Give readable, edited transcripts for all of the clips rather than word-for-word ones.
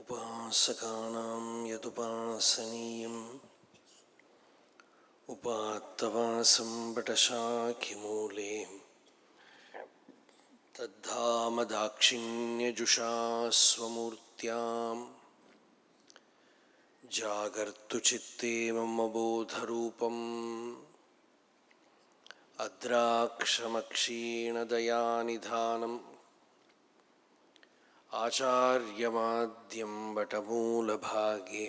उपासकानां यदुपासनीयम् उपात्तवासं बटशाखिमूले तद्धाम दाक्षिण्यजुषा स्वमूर्त्यां जागर्तु चित्ते मम बोधरूपम् अद्राक्षमक्षीणदयानिधानम् आचार्यमाद्यं वटमूलभागे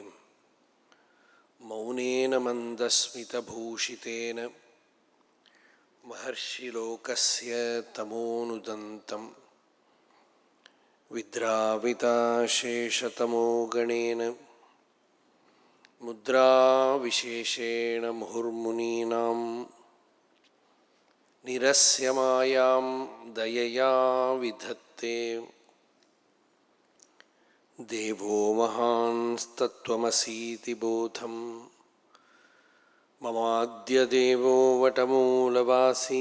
मौनेन मन्दस्मितभूषितेन महर्षिलोकस्य तमोनुदन्तं विद्राविताशेषतमोगणेन मुद्राविशेषेण मुहुर्मुनीनां निरस्य मायां दयया विधत्ते देवो महांस्तत्त्वमसीति बोधं ममाद्य देवो वटमूलवासी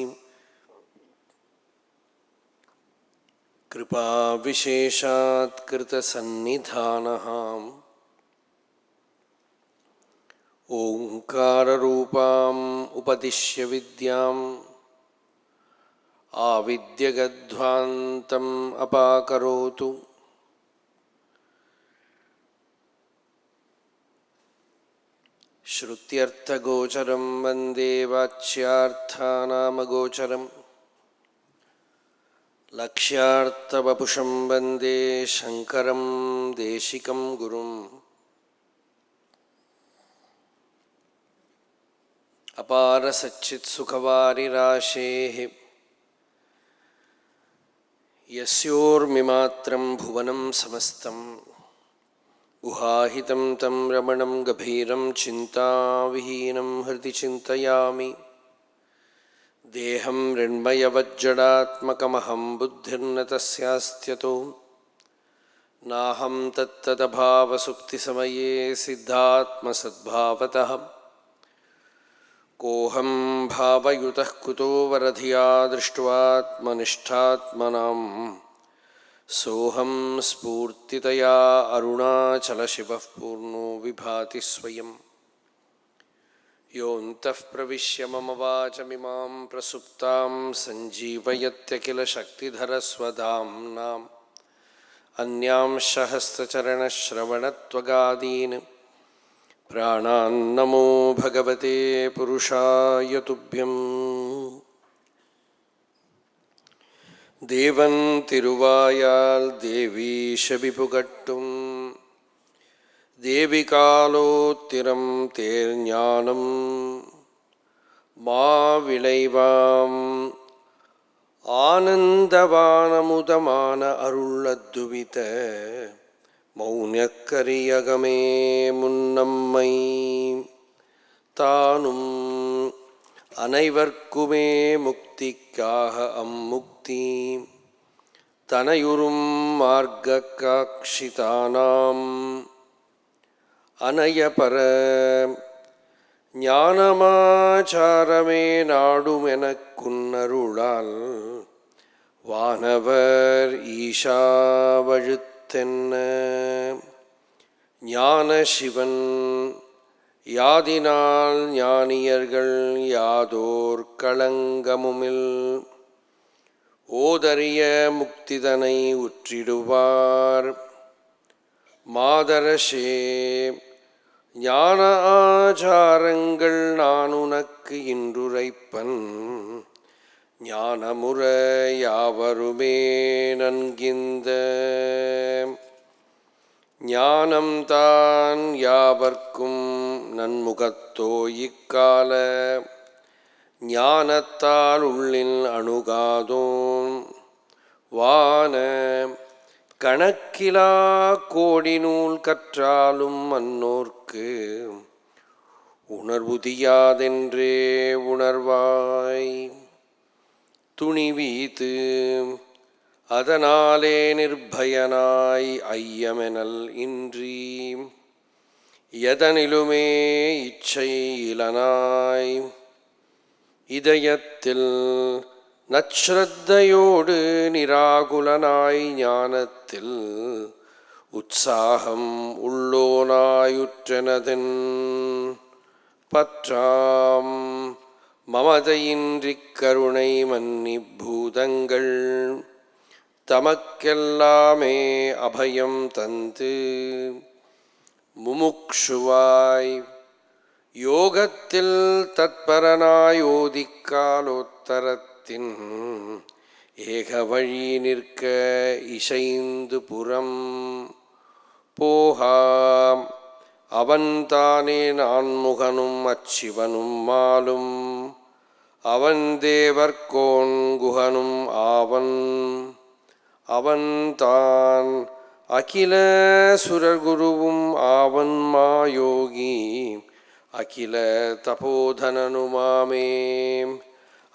कृपाविशेषात् कृतसन्निधानः ओंकाररूपाम् उपदिश्य विद्याम् आविद्यगध्वान्तम् अपाकरोतु श्रुत्यर्थगोचरं वन्दे वाच्यार्थानामगोचरम् लक्ष्यार्थवपुषं वन्दे शङ्करं देशिकं गुरुम् अपारसच्चित्सुखवारिराशेः यस्योर्मिमात्रं भुवनं समस्तम् गुहाहितं तं रमणं गभीरं चिन्ताविहीनं हृदि चिन्तयामि देहं मृण्मयवज्जडात्मकमहं बुद्धिर्न तस्यास्त्यतो नाहं तत्तदभावसुप्तिसमये सिद्धात्मसद्भावतः कोऽहं भावयुतः कुतो वरधिया दृष्ट्वात्मनिष्ठात्मनां सोऽहं स्फूर्तितया अरुणाचलशिवः पूर्णो विभाति स्वयं योऽन्तः प्रविश्य मम वाचमिमां प्रसुप्तां सञ्जीवयत्यखिलशक्तिधरस्वधाम्नाम् अन्यांशहस्रचरणश्रवणत्वगादीन् प्राणान्नमो भगवते पुरुषाय तुभ्यम् देवं तिरुवायाल देवीशविपुगट्टुं देविकालोत्तिरं तेर्ஞானம் மாவிளைவாம் ஆனந்தவானமுதமான அருளத்துவித மௌனக்கரியகமே முன்னம்மை தானும் அனைவர்க்குமே முக்திக்காக அம்முக்தி தனையுறும் மார்க்ககாக்ஷிதானாம் அனயபர ஞானமாச்சாரமே நாடுமெனக் குன்னருளால் வானவர் ஈஷாவழுத்தென்ன ஞான சிவன் யாதினால் ஞானியர்கள் யாதோர் களங்கமுமில் ஓதரிய முக்திதனை உற்றிடுவார் மாதரசே ஞான ஆச்சாரங்கள் நான் உனக்கு இன்றுரைப்பன் ஞானமுற யாவருமே நன்கிந்த ஞானம்தான் யாவர்க்கும் நன்முகத்தோ இக்கால ஞானத்தால் உள்ளில் அணுகாதோன் வான கணக்கிலா கோடி நூல் கற்றாலும் அன்னோர்க்கு உணர்வுதியாதென்றே உணர்வாய் துணிவீத்து அதனாலே நிர்பயனாய் ஐயமெனல் இன்றி எதனிலுமே இச்சை இலனாய் இதயத்தில் நச்ரத்தையோடு நிராகுலனாய் ஞானத்தில் உற்சாகம் உள்ளோனாயுற்றனதன் பற்றாம் மமதையின்றிக் கருணை மன்னி பூதங்கள் தமக்கெல்லாமே அபயம் தந்து முமுக்ஷுவாய் யோகத்தில் தத்பரனாயோதிக்காலோத்தரத்தின் ஏக வழி நிற்க இசைந்து புறம் போகாம் அவன்தானே நான்முகனும் அச்சிவனும் மாலும் அவன் தேவர்கோன் குகனும் ஆவன் அவன்தான் அகில சுரகுருவும் ஆவன் மாயோகி அகில தபோதனனுமாமே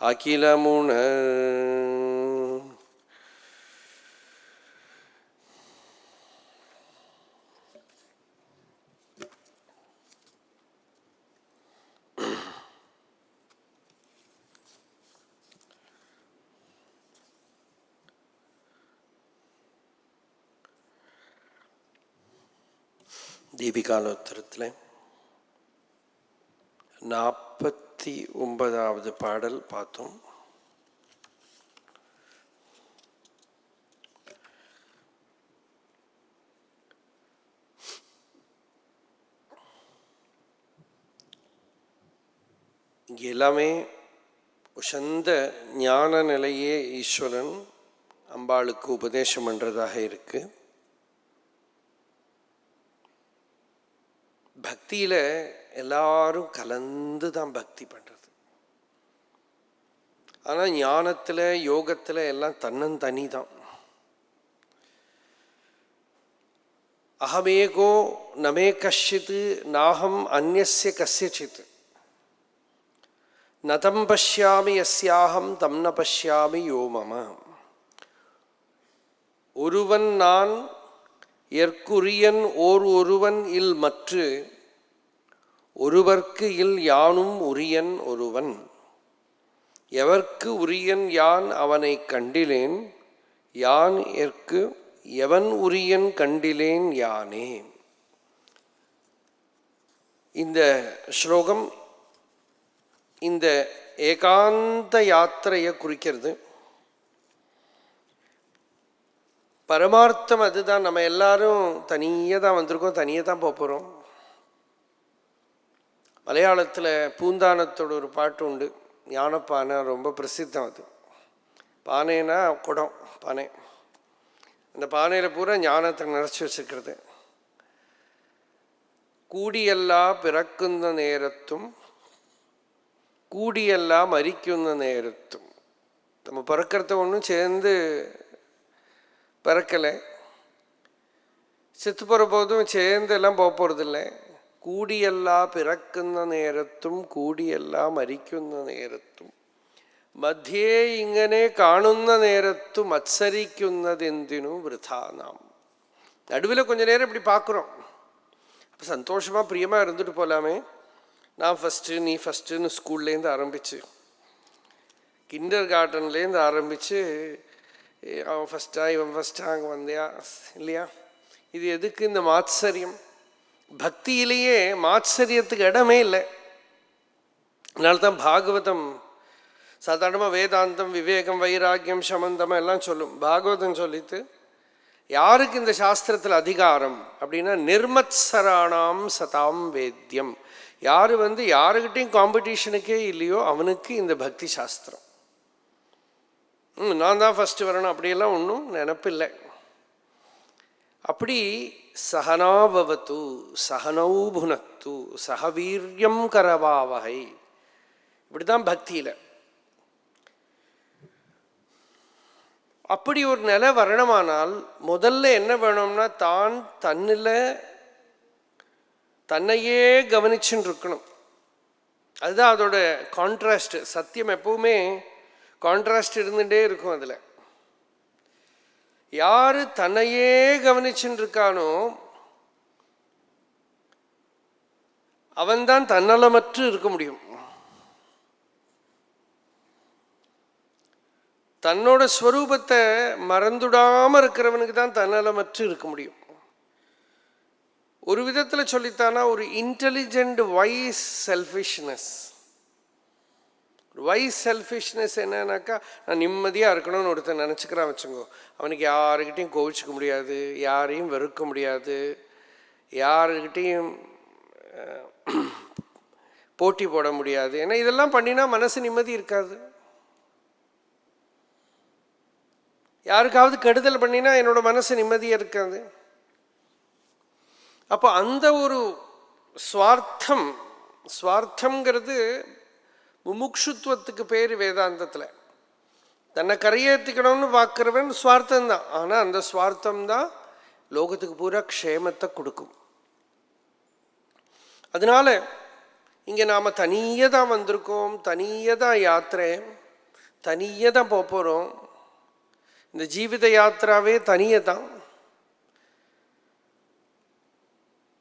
அகிலமுண. தீபிகாலோத்தரத்தில் 49வது பாடல் பார்த்தோம். இங்கே எல்லாமே உசந்த ஞான நிலையே ஈஸ்வரன் அம்பாளுக்கு உபதேசம் பண்ணுறதாக இருக்கு. பக்தியில் எல்லாரும் கலந்து தான் பக்தி பண்ணுறது. ஆனால் ஞானத்தில் யோகத்தில் எல்லாம் தன்னந்தனி தான். அகமேகோ நமே கஷ்சித் நாகம் அந்நிய கஸ்யசித் நதம் பஷ்யாமி யஸ்யாஹம் தம் ந பஷ்யாமி யோ மம. ஒருவன் நான் எற்குரியன் ஓர் ஒருவன் இல் மற்று ஒருவர்க்கு இல் யானும் உரியன் ஒருவன். எவர்க்கு உரியன் யான் அவனை கண்டிலேன் யான் எற்கு எவன் உரியன் கண்டிலேன் யானே. இந்த ஸ்லோகம் இந்த ஏகாந்த யாத்திரையை குறிக்கிறது. பரமார்த்தம் அதுதான். நம்ம எல்லாரும் தனியாக தான் வந்திருக்கோம், தனியாக தான் போக போகிறோம். மலையாளத்தில் பூந்தானத்தோட ஒரு பாட்டு உண்டு, ஞானப்பானை, ரொம்ப பிரசித்தம் அது. பானைனா குடம் பானை. அந்த பானையில் பூரா ஞானத்தை நிறச்சி வச்சுக்கிறது. கூடியெல்லா பிறക്കുന്ന நேரத்தும் கூடியெல்லா மரிക്കുന്ന நேரத்தும். நம்ம பிறக்கிறத ஒன்றும் சேர்ந்து பிறக்கலை, செத்து போகிற போதும் சேர்ந்து எல்லாம் போக போகிறதில்லை. കൂടിയല്ലാ പിറക്കുന്ന നേരത്തും കൂടിയല്ലാ മരിക്കുന്ന നേരത്തും മധ്യേ ഇങ്ങനെ കാണുന്ന നേരത്തു മത്സരിക്കുന്നതെന്തിനു വൃഥാ നാം. நடுவில் கொஞ்ச நேரம் இப்படி பார்க்குறோம். அப்போ சந்தோஷமாக பிரியமாக இருந்துட்டு போகலாமே. நான் ஃபஸ்ட்டு நீ ஃபஸ்ட்டுன்னு ஸ்கூல்லேருந்து ஆரம்பித்து கிண்டர் கார்டன்லேருந்து ஆரம்பித்து அவன் ஃபஸ்ட்டா இவன் ஃபஸ்ட்டா அங்கே வந்தியா இல்லையா. இது எதுக்கு இந்த மாத்சரியம்? பக்தியிலேயே மாத்சரியத்துக்கு இடமே இல்லை. அதனால்தான் பாகவதம் சாதாரணமாக வேதாந்தம் விவேகம் வைராக்கியம் சமந்தம் எல்லாம் சொல்லும். பாகவதம் சொல்லித்து யாருக்கு இந்த சாஸ்திரத்தில் அதிகாரம் அப்படின்னா நிர்மத்சராணாம் சதாம் வேத்யம். யார் யாருக்கிட்டையும் காம்படிஷனுக்கே இல்லையோ அவனுக்கு இந்த பக்தி சாஸ்திரம். நான் தான் ஃபஸ்ட்டு வரணும் அப்படியெல்லாம் ஒன்றும் நினப்பில்லை. அப்படி சகனாபவது சகனௌ புனக்து சகவீரியம் கரவாவகை, இப்படிதான் பக்தியில். அப்படி ஒரு நிலை வரணுமானால் முதல்ல என்ன வேணும்னா தான் தன்னில் தன்னையே கவனிச்சுன்னு இருக்கணும். அதுதான் அதோட கான்ட்ராஸ்ட். சத்தியம் எப்பவுமே கான்ட்ராஸ்ட் இருந்துகிட்டே இருக்கும். அதில் யார் தன்னையே கவனிச்சுன்னு இருக்கானோ அவன்தான் தன்னலமற்று இருக்க முடியும். தன்னோட ஸ்வரூபத்தை மறந்துடாமல் இருக்கிறவனுக்கு தான் தன்னலமற்று இருக்க முடியும். ஒரு விதத்தில் சொல்லித்தானா ஒரு intelligent wise selfishness. Wise selfishness என்னன்னாக்கா, நான் நிம்மதியாக இருக்கணும்னு ஒருத்தன் நினச்சிக்கிறான் வச்சுக்கோ, அவனுக்கு யாருக்கிட்டையும் கோவிச்சுக்க முடியாது, யாரையும் வெறுக்க முடியாது, யாருக்கிட்டையும் போட்டி போட முடியாது. ஏன்னா இதெல்லாம் பண்ணினா மனசு நிம்மதி இருக்காது. யாருக்காவது கெடுதல் பண்ணினா என்னோட மனசு நிம்மதியாக இருக்காது. அப்போ அந்த ஒரு ஸ்வார்த்தம்ங்கிறது முமுக்ஷுத்துவத்துக்கு பேர் வேதாந்தத்தில். தன்னை கரையேற்றிக்கணும்னு பார்க்குறவன் ஸ்வார்த்தம்தான். ஆனால் அந்த ஸ்வார்த்தம்தான் லோகத்துக்கு பூரா க்ஷேமத்தை கொடுக்கும். அதனால இங்கே நாம் தனியே தான் வந்திருக்கோம், தனியே தான் யாத்திரை, தனியே தான் போகிறோம். இந்த ஜீவித யாத்திராவே தனியே தான்.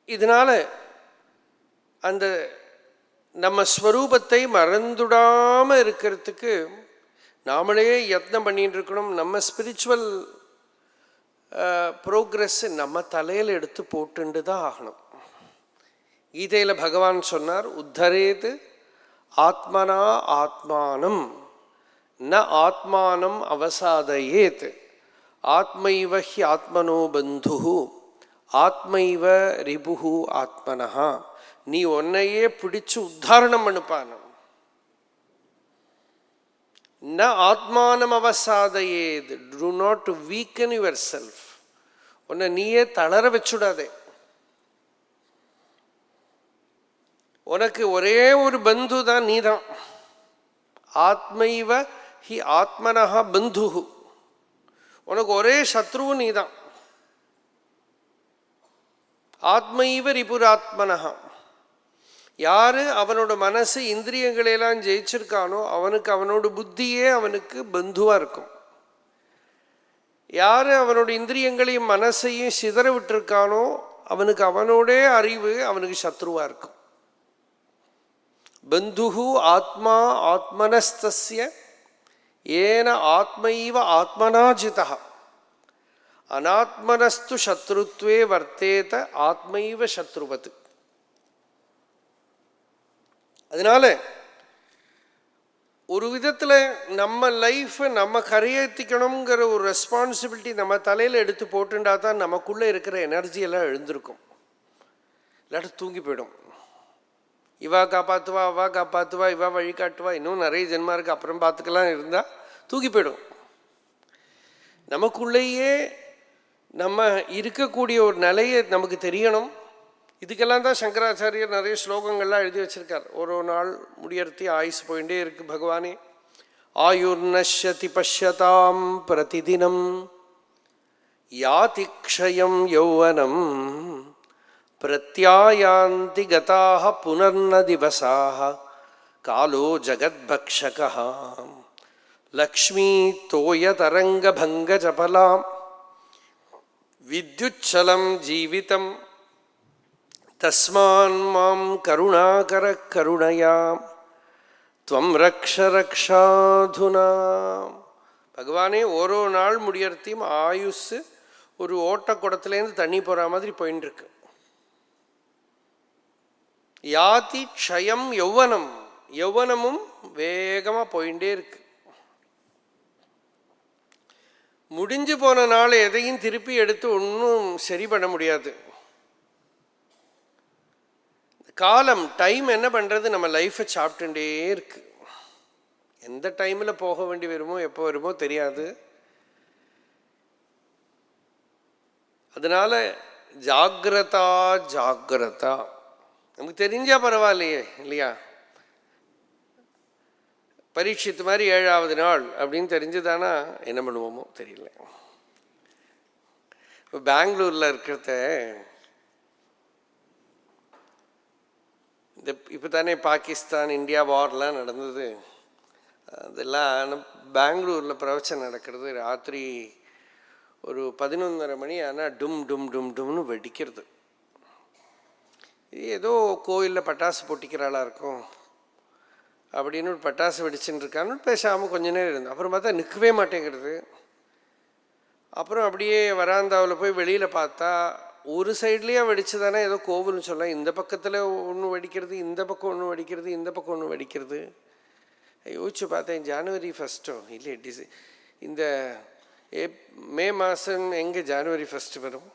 இதனால் அந்த நம்ம ஸ்வரூபத்தை மறந்துடாமல் இருக்கிறதுக்கு நாமளே யத்னம் பண்ணிட்டு இருக்கணும். நம்ம ஸ்பிரிச்சுவல் ப்ரோக்ரெஸ் நம்ம தலையில் எடுத்து போட்டுண்டு தான் ஆகணும். கீதையில் பகவான் சொன்னார், உத்தரேது ஆத்மனா ஆத்மானம் ந ஆத்மானம் அவசாதயேத் ஆத்மைவ ஹி ஆத்மனோ பந்து ஆத்மைவ ரிபுஹு ஆத்மனஹா. நீ உன்னையே பிடிச்சு உத்தாரணம் பண்ணுப்பான். ந ஆத்மானம் அவசாதயேத், டு நாட் வீக்கன் யுவர் செல்ஃப். உன்னை நீயே தளர வச்சுடாதே. உனக்கு ஒரே ஒரு பந்து தான், நீ தான். ஆத்மைவ ஹி ஆத்மனஹா பந்துஹு. உனக்கு ஒரே சத்ருவும் நீ தான். ஆத்மைவ ரிபுராத்மனஹா. யாரு அவனோட மனசு இந்திரியங்களெல்லாம் ஜெயிச்சிருக்கானோ அவனுக்கு அவனோட புத்தியே அவனுக்கு பந்துவா இருக்கும். யாரு அவனோட இந்திரியங்களையும் மனசையும் சிதற விட்டுருக்கானோ அவனுக்கு அவனோட அறிவு அவனுக்கு சத்ருவா இருக்கும். பந்துஹு ஆத்மா ஆத்மனஸ்தஸ்ய ஏன ஆத்மைவ ஆத்மனாஜிதா அனாத்மனஸ்து சத்ருத்வே வர்த்தேத ஆத்மைவ சத்ருவத். அதனால ஒரு விதத்தில் நம்ம லைஃப்பை நம்ம கரையேற்றிக்கணுங்கிற ஒரு ரெஸ்பான்சிபிலிட்டி நம்ம தலையில் எடுத்து போட்டுண்டா தான் நமக்குள்ளே இருக்கிற எனர்ஜியெல்லாம் எழுந்திருக்கும். இல்லாட்ட தூங்கி போயிடும். இவா காப்பாற்றுவா, அவா காப்பாற்றுவா, இவா வழி காட்டுவா, இன்னும் நிறைய ஜென்மா இருக்குது அப்புறம் பார்த்துக்கலாம் இருந்தால் தூக்கி போயிடும். நமக்குள்ளேயே நம்ம இருக்கக்கூடிய ஒரு நிலையை நமக்கு தெரியணும். இதுக்கெல்லாம் தான் சங்கராச்சாரியர் நிறைய ஸ்லோகங்கள்லாம் எழுதி வச்சிருக்கார். ஒரு நாள் முடியறத்தி ஆயுசு போயிட்டே இருக்கு. பகவானே ஆயுர்நஷ்யதி பஷ்யதாம் பிரதிதினம் யாதி க்ஷயம் யௌவனம் பிரத்யாயாந்தி கதாக புனர்ன திவசாக காலோ ஜகத்பக்ஷகः லக்ஷ்மீ தோய தரங்க பங்க ஜபலாம் வித்யுச்சலம் ஜீவிதம் தஸ்மான் மாம் கருணாகர கருணையா துவம் ரக்ஷ ரக்ஷாதுனா. பகவானே ஓரோ நாள் முடியறத்தையும் ஆயுசு ஒரு ஓட்ட குடத்துலேருந்து தண்ணி போகிற மாதிரி போயின்னு இருக்கு. யாதி க்ஷயம் யௌவனம், யௌவனமும் வேகமாக போயிட்டே இருக்கு. முடிஞ்சு போன நாள் எதையும் திருப்பி எடுத்து ஒன்றும் சரி பண்ண முடியாது. காலம் டைம் என்ன பண்ணுறது, நம்ம லைஃப்பை சாப்பிட்டுட்டே இருக்கு. எந்த டைமில் போக வேண்டி வருமோ எப்போ வருமோ தெரியாது. அதனால ஜாகிரதா ஜாகிரதா. நமக்கு தெரிஞ்சா பரவாயில்லையே இல்லையா. பரீட்சித்து மாதிரி 7வது நாள் அப்படின்னு தெரிஞ்சுதானா என்ன பண்ணுவோமோ தெரியல. இப்போ பெங்களூரில் இருக்கிறத இந்த இப்போ தானே பாகிஸ்தான் இந்தியா வார்லாம் நடந்தது. அதெல்லாம் பெங்களூரில் பிரவச்சனம் நடக்கிறது. ராத்திரி ஒரு 11:30 மணி ஆனால் டும் டும் டும் டும்னு வெடிக்கிறது. ஏதோ கோயிலில் பட்டாசு பொட்டிக்கிறாளாக இருக்கும் அப்படின்னு ஒரு பட்டாசு வெடிச்சுன்னு இருக்கான்னு பேசாமல் கொஞ்ச நேரம் இருந்தேன். அப்புறம் பார்த்தா நிற்கவே மாட்டேங்கிறது. அப்புறம் அப்படியே வராந்தாவில் போய் வெளியில் பார்த்தா ஒரு சைட்லேயே வெடிச்சு தானே ஏதோ கோவில்னு சொல்ல, இந்த பக்கத்தில் ஒன்று வெடிக்கிறது, இந்த பக்கம் ஒன்று வெடிக்கிறது, இந்த பக்கம் ஒன்று வெடிக்கிறது. யோசிச்சு பார்த்தேன், ஜனவரி 1 இல்லை இந்த மே மாதம் எங்கே ஜனவரி 1 வரும்?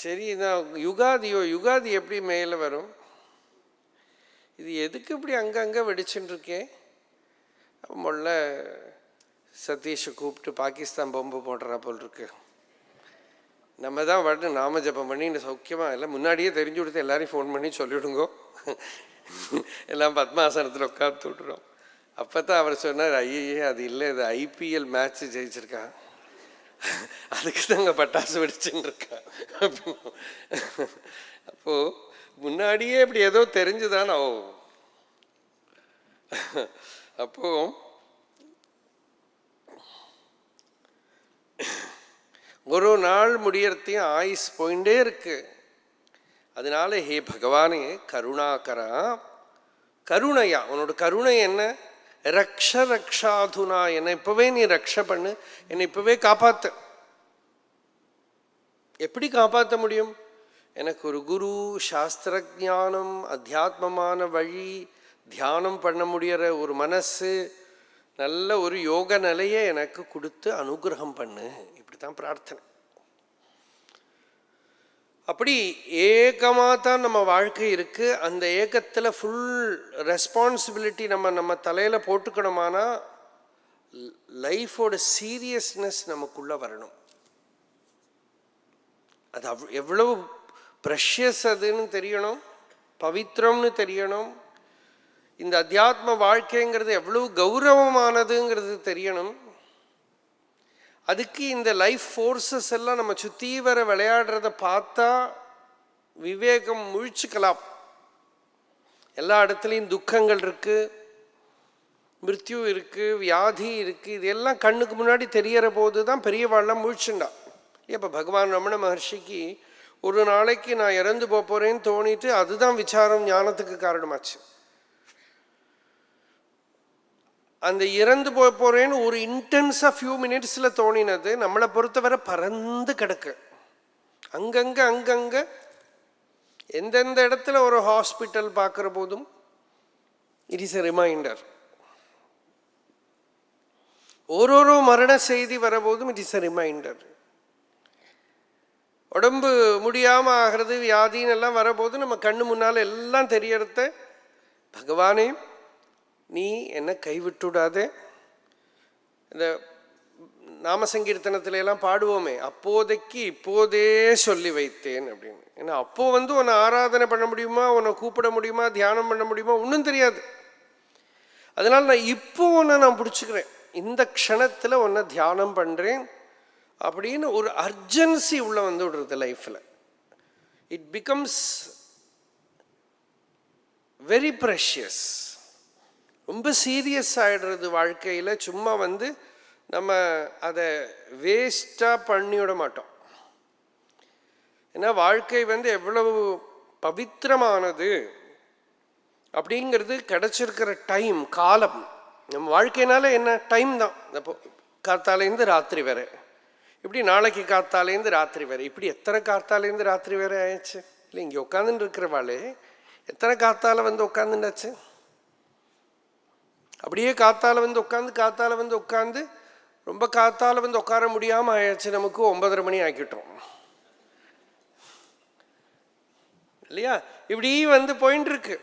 சரி, நான் யுகாதி எப்படி மேலே வரும்? இது எதுக்கு இப்படி அங்கங்கே வெடிச்சுட்டு இருக்கேன்? முதல்ல சதீஷை கூப்பிட்டு பாகிஸ்தான் பொம்பு போடுறா போல் இருக்கு. நம்ம தான் வாட்டு நாம ஜபம் பண்ணி இந்த சௌக்கியமாக எல்லாம் முன்னாடியே தெரிஞ்சு கொடுத்து எல்லாரையும் ஃபோன் பண்ணி சொல்லிவிடுங்கோ, எல்லாம் பத்மாசனத்தில் உட்காந்து விட்டுறோம். அப்போ தான் அவர் சொன்னார், ஐயே அது இல்லை, இது ஐபிஎல் மேட்ச் ஜெயிச்சிருக்கான், அதுக்கு தாங்க பட்டாசு வெடிச்சுன்னு இருக்கா. அப்போது முன்னாடியே இப்படி ஏதோ தெரிஞ்சுதான் ஆகும். அப்போ ஒரு நாள் முடியறதையும் ஆயுஸ் போயிட்டே இருக்கு. அதனால ஹே பகவானே கருணாகரா, கருணையா, உன்னோட கருணை என்ன? ரக்ஷ ரக்ஷாதுனா, என்னை இப்பவே நீ ரக்ஷ பண்ணு, என்னை இப்பவே காப்பாத்து. எப்படி காப்பாற்ற முடியும்? எனக்கு ஒரு குரு, சாஸ்திர ஞானம், அத்தியாத்மமான வழி, தியானம் பண்ண முடியற ஒரு மனசு, நல்ல ஒரு யோக நிலையை எனக்கு கொடுத்து அனுகிரகம் பண்ணு. இப்படித்தான் பிரார்த்தனை. அப்படி ஏகமாக தான் நம்ம வாழ்க்கை இருக்கு. அந்த ஏகத்தில் ஃபுல் ரெஸ்பான்சிபிலிட்டி நம்ம தலையில் போட்டுக்கணுமானா லைஃபோட சீரியஸ்னஸ் நமக்குள்ள வரணும். அது எவ்வளவு ப்ரெஷியஸ் அதுன்னு தெரியணும், பவித்திரம்னு தெரியணும். இந்த அத்தியாத்ம வாழ்க்கைங்கிறது எவ்வளவு கௌரவமானதுங்கிறது தெரியணும். அதுக்கு இந்த லைஃப் ஃபோர்ஸஸ் எல்லாம் நம்ம சுற்றி வர விளையாடுறத பார்த்தா விவேகம் முழிச்சுக்கலாம். எல்லா இடத்துலையும் துக்கங்கள் இருக்கு, மிருத்யு இருக்கு, வியாதி இருக்கு. இதெல்லாம் கண்ணுக்கு முன்னாடி தெரியற போது தான் பெரியவாள்லாம் முழிச்சுண்டா. இப்போ பகவான் ரமண மகர்ஷிக்கு ஒரு நாளைக்கு நான் இறந்து போறேன்னு தோணிட்டு அதுதான் விசாரம் ஞானத்துக்கு காரணமாச்சு. அந்த இறந்து போறேன்னு ஒரு இன்டென்ஸாக ஃபியூ மினிட்ஸில் தோணினது நம்மளை பொறுத்தவரை பறந்து கிடக்கு. அங்கங்கே எந்தெந்த இடத்துல ஒரு ஹாஸ்பிட்டல் பார்க்குற போதும் இட் இஸ் எ ரிமைண்டர். ஒரு மரண செய்தி வரபோதும் இட் இஸ் எ ரிமைண்டர். உடம்பு முடியாமல் ஆகிறது, வியாதின்னு எல்லாம் வரபோது நம்ம கண்ணு முன்னால் எல்லாம் தெரியறத, பகவானே நீ என்ன கைவிட்டுடாதே. இந்த நாம சங்கீர்த்தனத்துல எல்லாம் பாடுவோமே, அப்போதைக்கு இப்போதே சொல்லி வைத்தேன் அப்படின்னு. ஏன்னா அப்போ உன்னை ஆராதனை பண்ண முடியுமா, உன்னை கூப்பிட முடியுமா, தியானம் பண்ண முடியுமா, ஒன்றும் தெரியாது. அதனால நான் இப்போ நான் பிடிச்சிக்கிறேன், இந்த க்ஷணத்தில் உன்னை தியானம் பண்ணுறேன் அப்படின்னு ஒரு அர்ஜென்சி உள்ள வந்து விடுறது லைஃப்பில். It becomes very precious. ரொம்ப சீரியஸ் ஆகிடுறது வாழ்க்கையில். சும்மா நம்ம அதை வேஸ்டாக பண்ணிவிட மாட்டோம். ஏன்னா வாழ்க்கை எவ்வளவு பவித்திரமானது அப்படிங்கிறது கிடைச்சிருக்கிற டைம், காலம். நம்ம வாழ்க்கையினால என்ன டைம் தான். அப்போ காத்தாலேருந்து ராத்திரி வரை, இப்படி நாளைக்கு காத்தாலேருந்து ராத்திரி வரை, இப்படி எத்தனை காத்தாலேருந்து ராத்திரி வரை ஆயிடுச்சு இல்லை? இங்கே உட்காந்துட்டு இருக்கிறவாளே எத்தனை காத்தால உட்காந்துட்டாச்சு. அப்படியே காத்தால உட்காந்து ரொம்ப காத்தால உட்கார முடியாமல் ஆயிடுச்சு. நமக்கு 9:30 மணி ஆக்கிட்டோம் இல்லையா? இப்படி போயிட்டு இருக்கு.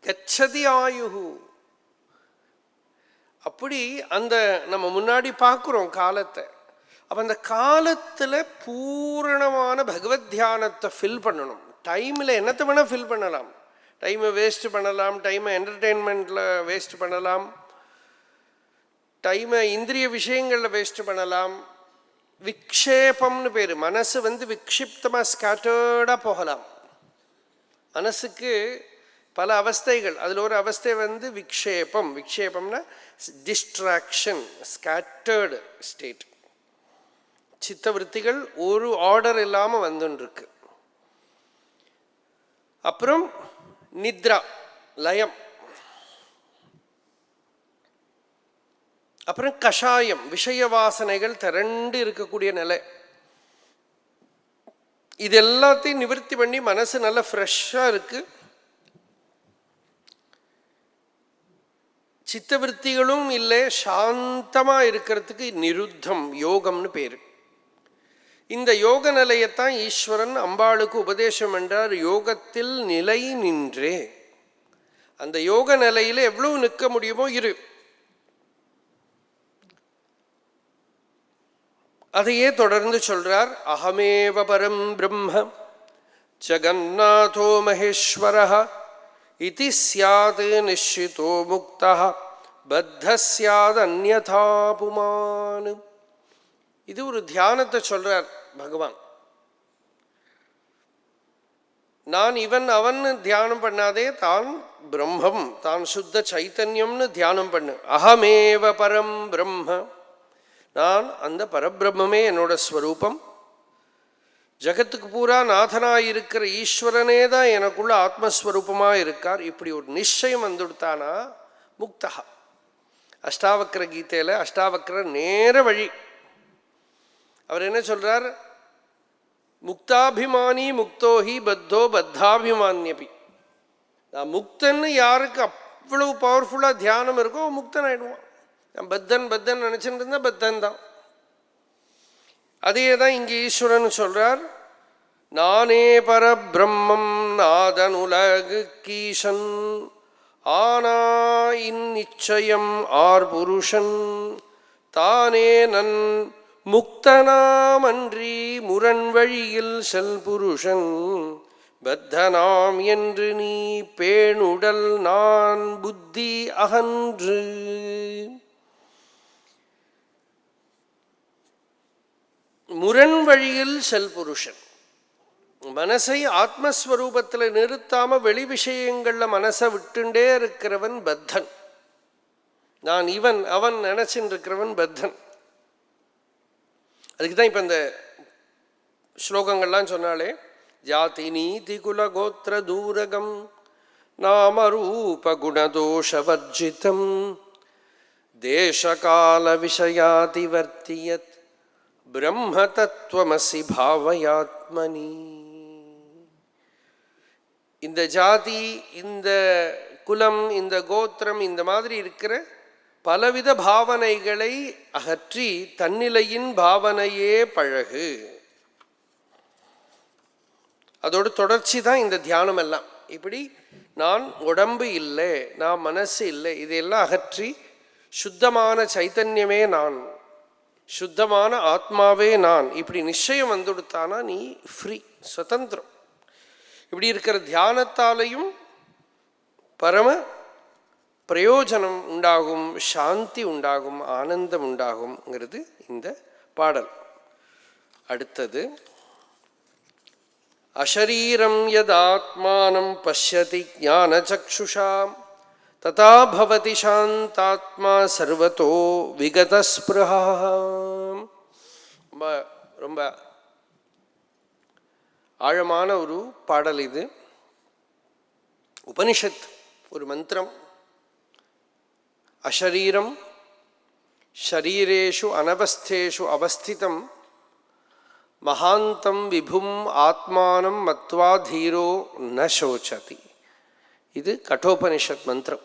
கச்சதி ஆயுஹு. அப்படி அந்த நம்ம முன்னாடி பார்க்குறோம் காலத்தை. அப்போ அந்த காலத்தில் பூரணமான பகவத் தியானத்தை ஃபில் பண்ணணும். டைமில் என்னத்தை வேணால் ஃபில் பண்ணலாம். டைமை வேஸ்ட் பண்ணலாம், டைமை என்டர்டெயின்மெண்ட்டில் வேஸ்ட் பண்ணலாம், டைமை இந்திரிய விஷயங்களில் வேஸ்ட் பண்ணலாம். விக்ஷேபம்னு பேர். மனசு விக்ஷிப்தமாக ஸ்கேட்டர்டாக போகலாம். மனசுக்கு பல அவஸ்தைகள், அதில் ஒரு அவஸ்தை விக்ஷேபம். விக்ஷேபம்னா டிஸ்ட்ராக்ஷன், ஸ்கேட்டர்டு ஸ்டேட். சித்தவருத்திகள் ஒரு ஆர்டர் இல்லாமல் வந்துருக்கு. அப்புறம் நித்ரா, லயம். அப்புறம் கஷாயம், விஷய வாசனைகள் திரண்டு இருக்கக்கூடிய நிலை. இது எல்லாத்தையும் நிவர்த்தி பண்ணி மனசு நல்லா ஃப்ரெஷ்ஷாக இருக்கு. சித்தவருத்திகளும் இல்லை, சாந்தமாக இருக்கிறதுக்கு நிருத்தம் யோகம்னு பேர். இந்த யோக நிலையத்தான் ஈஸ்வரன் அம்பாளுக்கு உபதேசம் என்றார். யோகத்தில் நிலை நின்றே. அந்த யோக நிலையில எவ்வளவு நிற்க முடியுமோ இரு. அதையே தொடர்ந்து சொல்றார். அகமேவ பரம் பிரம்ம ஜகநாதோ மகேஸ்வரः இதி ஸ்யாத் நிஷ்சிதோ முக்தः பத்த ஸ்யாத் அன்யதா புமான். இது ஒரு தியானத்தை சொல்றார் பகவான். நான் இவன் அவன் தியானம் பண்ணாதே, தான் பிரம்மம், தான் சுத்த சைத்தன்யம்னு தியானம் பண்ணு. அகமேவ பரம் பிரம்ம, நான் அந்த பரபிரம்மே என்னோட ஸ்வரூபம். ஜகத்துக்கு பூரா நாதனாயிருக்கிற ஈஸ்வரனே தான் எனக்குள்ள ஆத்மஸ்வரூபமாக இருக்கார். இப்படி ஒரு நிச்சயம் வந்துடுத்தானா முக்தா. அஷ்டாவக்ர கீதையில் அஷ்டாவக்ர நேர வழி. அவர் என்ன சொல்றார்? முக்தாபிமானி முக்தோஹி பத்தோ பத்தாபிமான்யபி. நான் முக்தன்னு யாருக்கு அவ்வளவு பவர்ஃபுல்லாக தியானம் இருக்கோ முக்தன் ஆயிடுவான். நான் பத்தன் பத்தன் நினைச்சுட்டு இருந்தா பத்தன் தான். அதே தான் இங்கே ஈஸ்வரன் சொல்றார். நானே பரபிரம்மம் நாதனுலகு கீசன் ஆனா இந்நிச்சயம் ஆர் புருஷன் தானே நன் முக்தனாமன்றி முரண் வழியில் செல் புருஷன் பத்தனாம் என்று நீ பேணுடல் நான் புத்தி அகன்று. முரண் வழியில் செல் புருஷன். மனசை ஆத்மஸ்வரூபத்தில் நிறுத்தாம வெளி விஷயங்கள்ல மனசை விட்டுண்டே இருக்கிறவன் பத்தன். நான் இவன் அவன் நினைச்சுட்டு இருக்கிறவன் பத்தன். அதுக்கு தான் இப்போ இந்த ஸ்லோகங்கள்லாம் சொன்னாலே ஜாதி நீதி குல கோத்திர தூரகம் நாம ரூப குணதோஷவர்ஜிதம் தேசகால விஷயாதிவர்த்தியத் பிரம்ம தத்துவமசி பாவயாத்மனி. இந்த ஜாதி, இந்த குலம், இந்த கோத்திரம், இந்த மாதிரி இருக்கிற பலவித பாவனைகளை அகற்றி தன்னிலையின் பாவனையே பழகு. அதோட தொடர்ச்சி தான் இந்த தியானம் எல்லாம். இப்படி நான் உடம்பு இல்லை, நான் மனசு இல்லை, இதையெல்லாம் அகற்றி சுத்தமான சைத்தன்யமே நான், சுத்தமான ஆத்மாவே நான், இப்படி நிச்சயம் வந்துடுத்தானா நீ ஃப்ரீ, சுதந்திரம். இப்படி இருக்கிற தியானத்தாலையும் பரம பிரயோஜனம் உண்டாகும், சாந்தி உண்டாகும், ஆனந்தம் உண்டாகும்ங்கிறது இந்த பாடல். அடுத்தது அஷரீரம் யதாத்மானம் பஷ்யதி ஞானசக்ஷுஷாம் ததா பவதி சாந்தாத்மா சர்வதோ விகதஸ்பிருஹா. ரொம்ப ஆழமான ஒரு பாடல் இது. உபனிஷத் ஒரு மந்திரம். அஷரீரம் ஷரீரேஷு அனவஸ்தேஷு அவஸ்திதம் மகாந்தம் விபும் ஆத்மானம் மத்வா தீரோ ந சோச்சதி. இது கட்டோபனிஷத் மந்திரம்.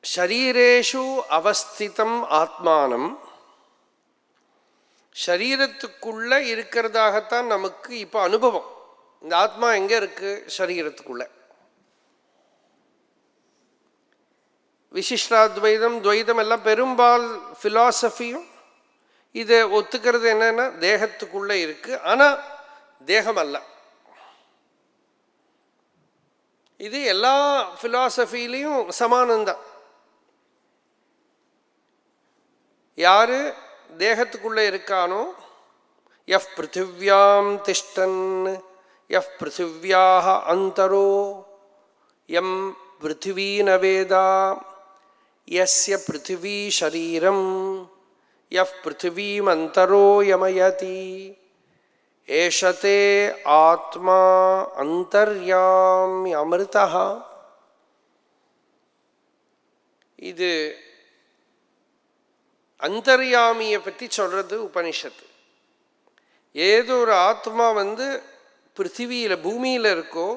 ஷரீரேஷு அவஸ்திதம் ஆத்மானம், ஷரீரத்துக்குள்ள இருக்கிறதாகத்தான் நமக்கு இப்போ அனுபவம். இந்த ஆத்மா எங்கே இருக்கு? ஷரீரத்துக்குள்ள. விசிஷ்டாத்வைதம் துவைதம் எல்லாம் பெரும்பால் ஃபிலாசபியும் இதை ஒத்துக்கிறது என்னன்னா தேகத்துக்குள்ள இருக்கு, ஆனால் தேகம் அல்ல. இது எல்லா ஃபிலாசபிலையும் சமானந்தான். யாரு தேகத்துக்குள்ள இருக்கானோ யஃப் பிருத்திவ்யாம் திஷ்டன் யஃப் பிருத்திவ்யாக அந்தரோ யம் பிருத்திவி நவேதா யஸ்ய பிருத்திவி ஷரீரம் யஃப் பிருத்திவீம் அந்தரோ யமயதி ஏஷதே ஆத்மா அந்தர்யாமி அமிர்தா. இது அந்தர்யாமியை பற்றி சொல்றது உபனிஷத்து. ஏதோ ஒரு ஆத்மா பிருத்திவியில் பூமியில் இருக்கோ,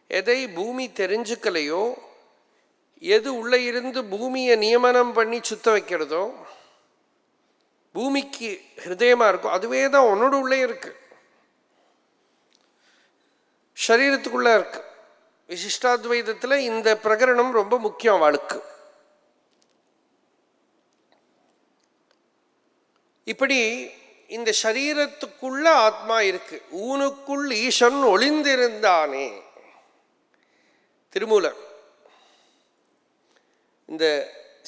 எதை பூமி தெரிஞ்சுக்கலையோ, எது உள்ளே இருந்து பூமியை நியமனம் பண்ணி சுத்த வைக்கிறதோ, பூமிக்கு ஹிருதயமாக இருக்கோ, அதுவே தான் உன்னோட உள்ளே இருக்கு, சரீரத்துக்குள்ளே இருக்கு. விசிஷ்டாத்வைதத்தில் இந்த பிரகரணம் ரொம்ப முக்கியம் அவளுக்கு. இப்படி இந்த சரீரத்துக்குள்ள ஆத்மா இருக்கு. ஊனுக்குள் ஈசன் ஒளிந்திருந்தானே, திருமூலர். இந்த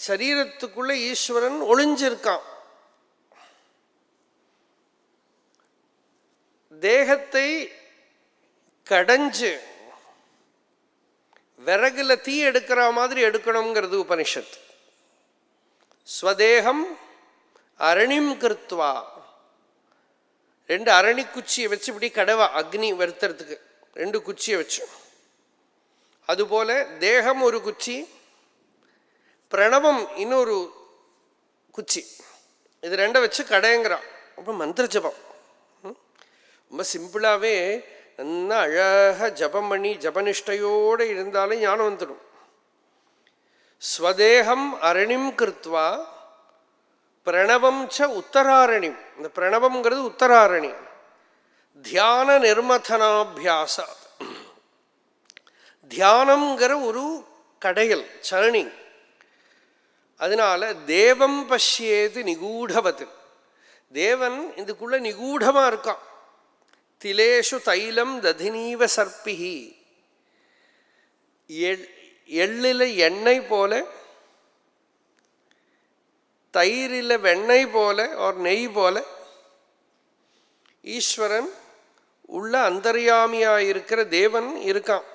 சரீரத்துக்குள்ள ஈஸ்வரன் ஒளிஞ்சிருக்கான். தேகத்தை கடைஞ்சு விறகுல தீ எடுக்கிற மாதிரி எடுக்கணுங்கிறது உபனிஷத். ஸ்வதேகம் அரணிம் கிருத்வா, 2 அரணி குச்சியை வச்சு இப்படி கடவா அக்னி வருத்துறதுக்கு 2 குச்சியை வச்சு, அதுபோல தேகம் ஒரு குச்சி, பிரணவம் இன்னொரு குச்சி, இது 2 வச்சு கடைங்கிறான். அப்புறம் மந்திர ஜபம் ரொம்ப சிம்பிளாகவே நல்லா அழகாக ஜபம் பண்ணி ஜபனிஷ்டையோடு இருந்தாலும் ஞானம் வந்துடும். ஸ்வதேகம் அரணிம் கிருத்வா பிரணவம் ச உத்தராரணிம். இந்த பிரணவம்ங்கிறது உத்தராரணி. தியான நிர்மதனாபியாச, தியானம்ங்கிற ஒரு கடையல் சரணி. அதனால தேவம் பஷ்யேது நிகூடவது, தேவன் இதுக்குள்ள நிகூடமா இருக்கான். திலேஷு தைலம் ததினீவ சர்ப்பிஹி, எள்ளில எண்ணெய் போல, தயிரில் வெண்ணெய் போல, ஒரு நெய் போல ஈஸ்வரன் உள்ள அந்தர்யாமியாயிருக்கிற தேவன் இருக்கான்.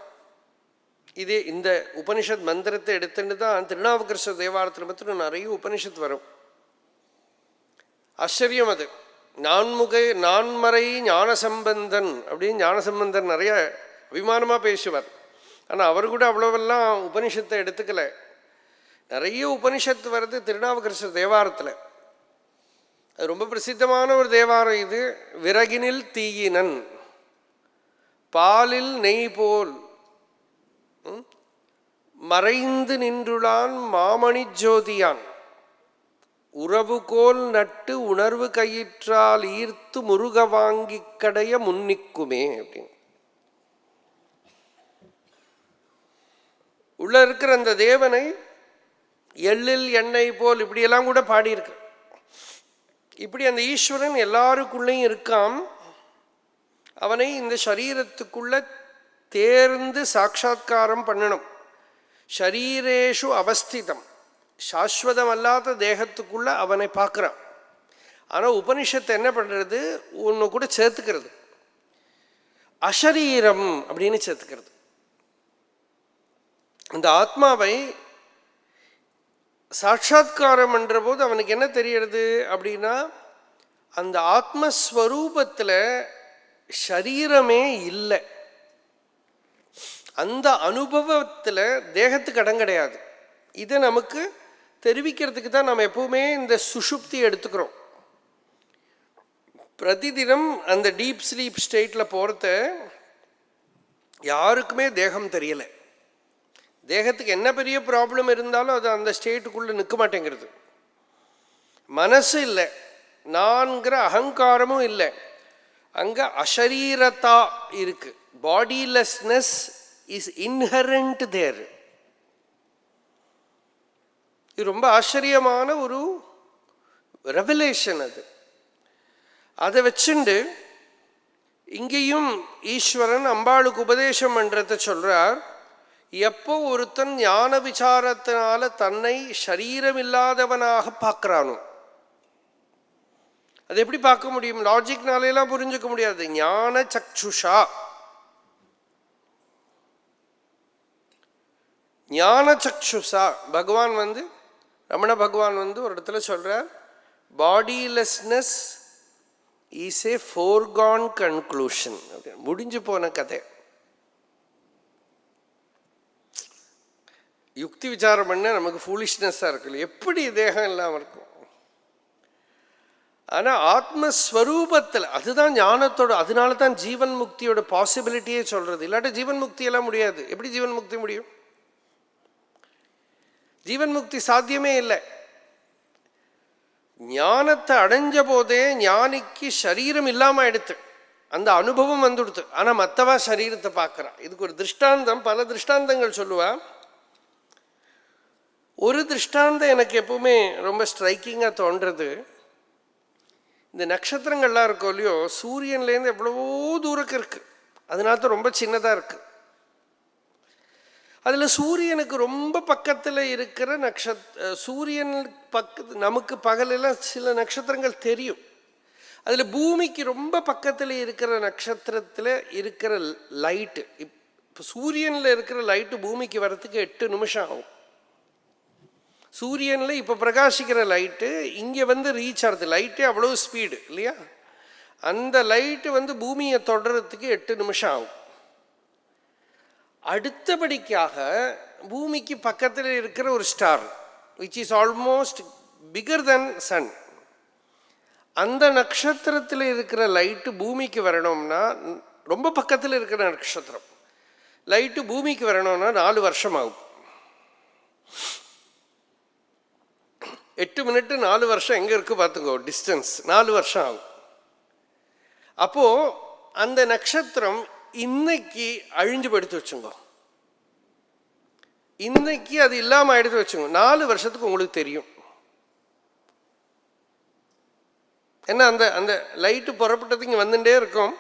இதே இந்த உபனிஷத் மந்திரத்தை எடுத்துட்டு தான் திருநாவுக்கரசர் தேவாரத்தில் மட்டும் நிறைய உபனிஷத் வரும். ஆச்சரியம் அது. நான்மறை ஞானசம்பந்தன் அப்படின்னு ஞானசம்பந்தன் நிறைய அபிமானமாக பேசுவார். ஆனால் அவர் கூட அவ்வளவெல்லாம் உபனிஷத்தை எடுத்துக்கல. நிறைய உபனிஷத்து வருது திருநாவுக்கரசர் தேவாரத்தில். அது ரொம்ப பிரசித்தமான ஒரு தேவாரம் இது. விறகினில் தீயினன் பாலில் நெய் போல் மறைந்து நின்றுளான் மாமணி ஜோதியான் உறவுகோல் நட்டு உணர்வு கயிற்றால் ஈர்த்து முருக வாங்கி கடைய முன்னிக்குமே அப்படின்னு. உள்ள இருக்கிற அந்த தேவனை எள்ளில் எண்ணெய் போல் இப்படியெல்லாம் கூட பாடியிருக்கு. இப்படி அந்த ஈஸ்வரன் எல்லாருக்குள்ளேயும் இருக்கான். அவனை இந்த சரீரத்துக்குள்ள தேர்ந்து சாட்சா்காரம் பண்ணணும். ஷரீரேஷு அவஸ்திதம், சாஸ்வதம் அல்லாத தேகத்துக்குள்ள அவனை பார்க்குறான். ஆனால் உபனிஷத்தை என்ன பண்ணுறது, ஒன்று கூட சேர்த்துக்கிறது, அஷரீரம் அப்படின்னு சேர்த்துக்கிறது. அந்த ஆத்மாவை சாட்சா்காரம் பண்ணுற போது அவனுக்கு என்ன தெரியறது அப்படின்னா, அந்த ஆத்மஸ்வரூபத்தில் ஷரீரமே இல்லை. அந்த அனுபவத்தில் தேகத்துக்கு இடம் கிடையாது. இதை நமக்கு தெரிவிக்கிறதுக்கு தான் நம்ம எப்பவுமே இந்த சுஷுப்தி எடுத்துக்கிறோம். பிரதிதினம் அந்த டீப் ஸ்லீப் ஸ்டேட்டில் போகிறத யாருக்குமே தேகம் தெரியலை. தேகத்துக்கு என்ன பெரிய ப்ராப்ளம் இருந்தாலும் அது அந்த ஸ்டேட்டுக்குள்ளே நிற்க மாட்டேங்கிறது. மனசு இல்லை, நான்கிற அகங்காரமும் இல்லை. அங்கே அஷரீரதா இருக்கு. பாடிலெஸ்னஸ் இஸ் இன்ஹரண்ட் தேர். இது ரொம்ப ஆச்சரியமான ஒரு ரெவலேஷன். அது அதை வச்சுண்டு இங்கேயும் ஈஸ்வரன் அம்பாளுக்கு உபதேசம் பண்ணுறத சொல்கிறார். எப்போ ஒருத்தன் ஞான விசாரத்தினால தன்னை சரீரமில்லாதவனாக பார்க்குறானோ, அது எப்படி பார்க்க முடியும்? லாஜிக்னாலெல்லாம் புரிஞ்சுக்க முடியாது. ஞான சக்ஷுஷா, ஞான சக்ஷுஷா பகவான் ரமண பகவான் ஒரு இடத்துல சொல்றார், பாடிலெஸ்னஸ் இஸ் ஏ ஃபோர்கான் கன்க்ளூஷன். முடிஞ்சு போன கதை. யுக்தி விசாரம் பண்ண நமக்கு ஃபூலிஷ்னஸ்ஸாக இருக்குல்ல, எப்படி தேகம் இல்லாமல் இருக்கும்? ஆனால் ஆத்மஸ்வரூபத்தில் அதுதான் ஞானத்தோட, அதனால தான் ஜீவன் முக்தியோட பாசிபிலிட்டியே சொல்றது. இல்லாட்ட ஜீவன் முக்தி எல்லாம் முடியாது. எப்படி ஜீவன் முக்தி முடியும்? ஜீவன் முக்தி சாத்தியமே இல்லை. ஞானத்தை அடைஞ்ச போதே ஞானிக்கு சரீரம் இல்லாமல் எடுத்து அந்த அனுபவம் வந்துடுது. ஆனால் மற்றவா சரீரத்தை பார்க்குறான். இதுக்கு ஒரு திருஷ்டாந்தம், பல திருஷ்டாந்தங்கள் சொல்லுவா. ஒரு திருஷ்டாந்தம் எனக்கு எப்பவுமே ரொம்ப ஸ்ட்ரைக்கிங்காக தோன்றது, இந்த நட்சத்திரங்கள்லாம் இருக்கோ இல்லையோ, சூரியன்லேருந்து எவ்வளவோ தூரக்கு இருக்குது, அதனால தான் ரொம்ப சின்னதாக இருக்குது. அதில் சூரியனுக்கு ரொம்ப பக்கத்தில் இருக்கிற சூரியன் நமக்கு பகலெல்லாம் சில நட்சத்திரங்கள் தெரியும். அதில் பூமிக்கு ரொம்ப பக்கத்தில் இருக்கிற நட்சத்திரத்தில் இருக்கிற லைட்டு, இப்போ சூரியனில் இருக்கிற லைட்டு பூமிக்கு வர்றதுக்கு 8 நிமிஷம் ஆகும். சூரியனில் இப்போ பிரகாசிக்கிற லைட்டு இங்கே ரீச் ஆகிறது. லைட்டே அவ்வளோ ஸ்பீடு இல்லையா? அந்த லைட்டு பூமியை தொடர்றதுக்கு 8 நிமிஷம் ஆகும். அடுத்தபடிக்காக பூமிக்கு பக்கத்தில் இருக்கிற ஒரு star which is almost bigger than sun, அந்த நட்சத்திரத்தில் இருக்கிற லைட்டு பூமிக்கு வரணும்னா, ரொம்ப பக்கத்தில் இருக்கிற நட்சத்திரம் லைட்டு பூமிக்கு வரணும்னா 4 வருஷம் ஆகும். 8 மினிட்டு 4 வருஷம் எங்கே இருக்குது பார்த்துக்கோ, டிஸ்டன்ஸ் 4 வருஷம் ஆகும். அப்போது அந்த நட்சத்திரம் இன்னைக்கு அழிஞ்சு போயிடுத்து வச்சுங்க, இன்னைக்கு அது இல்லாமல் ஆயிடுத்து வச்சுங்க, 4 வருஷத்துக்கு உங்களுக்கு தெரியும். ஏன்னா அந்த அந்த லைட்டு புறப்பட்டது இங்கே வந்துட்டே இருக்கும்.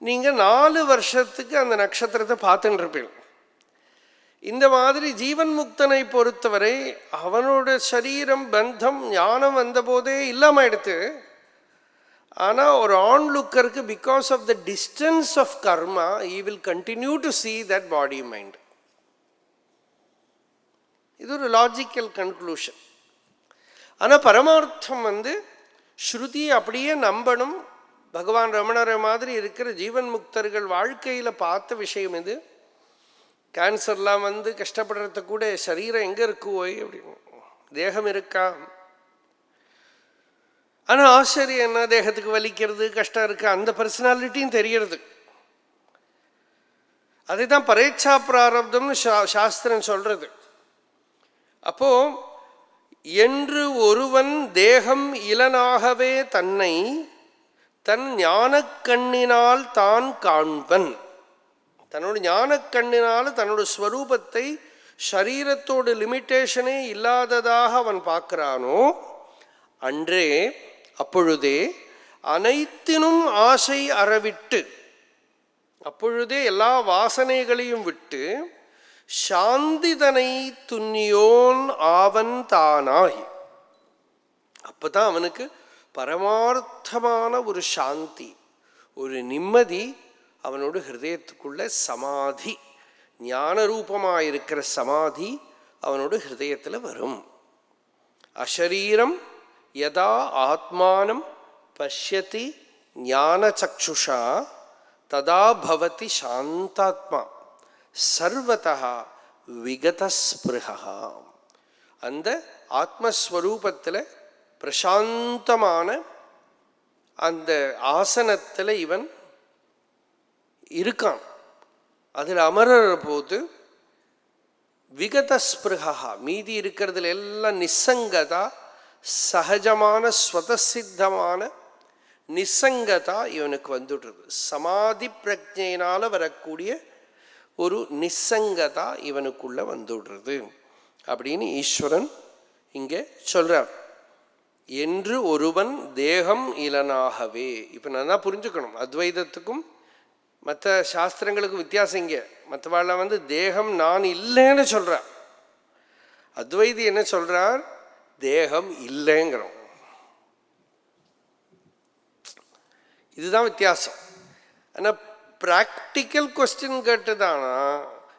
நீங்கள் 4 வருஷத்துக்கு அந்த நட்சத்திரத்தை பார்த்துட்டு இருப்பீங்க. இந்த மாதிரி ஜீவன் முக்தனை பொறுத்தவரை அவனோட சரீரம் பந்தம் ஞானம் வந்தபோதே இல்லாமல் எடுத்து, ஆனால் ஒரு ஆன் லுக்கருக்கு because of the distance of karma he will continue to see that body mind. இது ஒரு லாஜிக்கல் கன்க்ளூஷன். ஆனால் பரமார்த்தம் ஸ்ருதியை அப்படியே நம்பணும். பகவான் ரமணரை மாதிரி இருக்கிற ஜீவன் முக்தர்கள் வாழ்க்கையில் பார்த்த விஷயம் இது. கேன்சர்லாம் கஷ்டப்படுறது கூட சரீரம் எங்கே இருக்குவோய் அப்படின்னு, தேகம் இருக்கா. ஆனால் ஆச்சரியம் என்ன, தேகத்துக்கு வலிக்கிறது கஷ்டம் இருக்கு, அந்த பர்சனாலிட்டியும் தெரியறது. அதை தான் பரேட்சா பிராரப்தம்னு சாஸ்திரம் சொல்றது. அப்போ என்று ஒருவன் தேகம் இலனாகவே தன்னை தன் ஞானக்கண்ணினால் தான் காண்பன், தன்னோட ஞானக்கண்ணினால் தன்னோட ஸ்வரூபத்தை ஷரீரத்தோட லிமிட்டேஷனே இல்லாததாக அவன் பார்க்கிறானோ அன்றே, அப்பொழுதே அனைத்தினும் ஆசை அறவிட்டு, அப்பொழுதே எல்லா வாசனைகளையும் விட்டு சாந்திதனை துன்னியோன் ஆவன் தானாய். அப்பதான் அவனுக்கு பரமார்த்தமான ஒரு சாந்தி, ஒரு நிம்மதி அவனோட ஹிருதயத்துக்குள்ள சமாதி, ஞான ரூபமாயிருக்கிற சமாதி அவனோட ஹிருதயத்தில் வரும். அஷரீரம் யதா ஆத்மானம் பஷ்யதி ஞான சக்ஷுஷா ததா பவதி சாந்தாத்மா சர்வதா விகதஸ்பிருஹா. அந்த ஆத்மஸ்வரூபத்தில் பிரசாந்தமான அந்த ஆசனத்தில் இவன் இருக்கான். அதில் அமர்ற போது விகதஸ்பிருஹா, மீதி இருக்கிறதுல எல்லாம் நிசங்கதா, சகஜமான ஸ்வதசித்தமான நிசங்கதா இவனுக்கு வந்துடுறது. சமாதி பிரஜையினால் வரக்கூடிய ஒரு நிசங்கதா இவனுக்குள்ள வந்துடுறது அப்படின்னு ஈஸ்வரன் இங்கே சொல்றார். என்று ஒருவன் தேகம் இலனாகவே. இப்போ நான் தான் புரிஞ்சுக்கணும், அத்வைதத்துக்கும் மற்ற சாஸ்திரங்களுக்கும் வித்தியாசம். இங்கே மற்றவாழ தேகம் நான் இல்லைன்னு சொல்கிறார், அத்வைதி என்ன சொல்றார், தேகம் இல்லைங்கிறோம். இதுதான் வித்தியாசம். ஆனால் ப்ராக்டிக்கல் கொஸ்டின் கேட்டுதானா,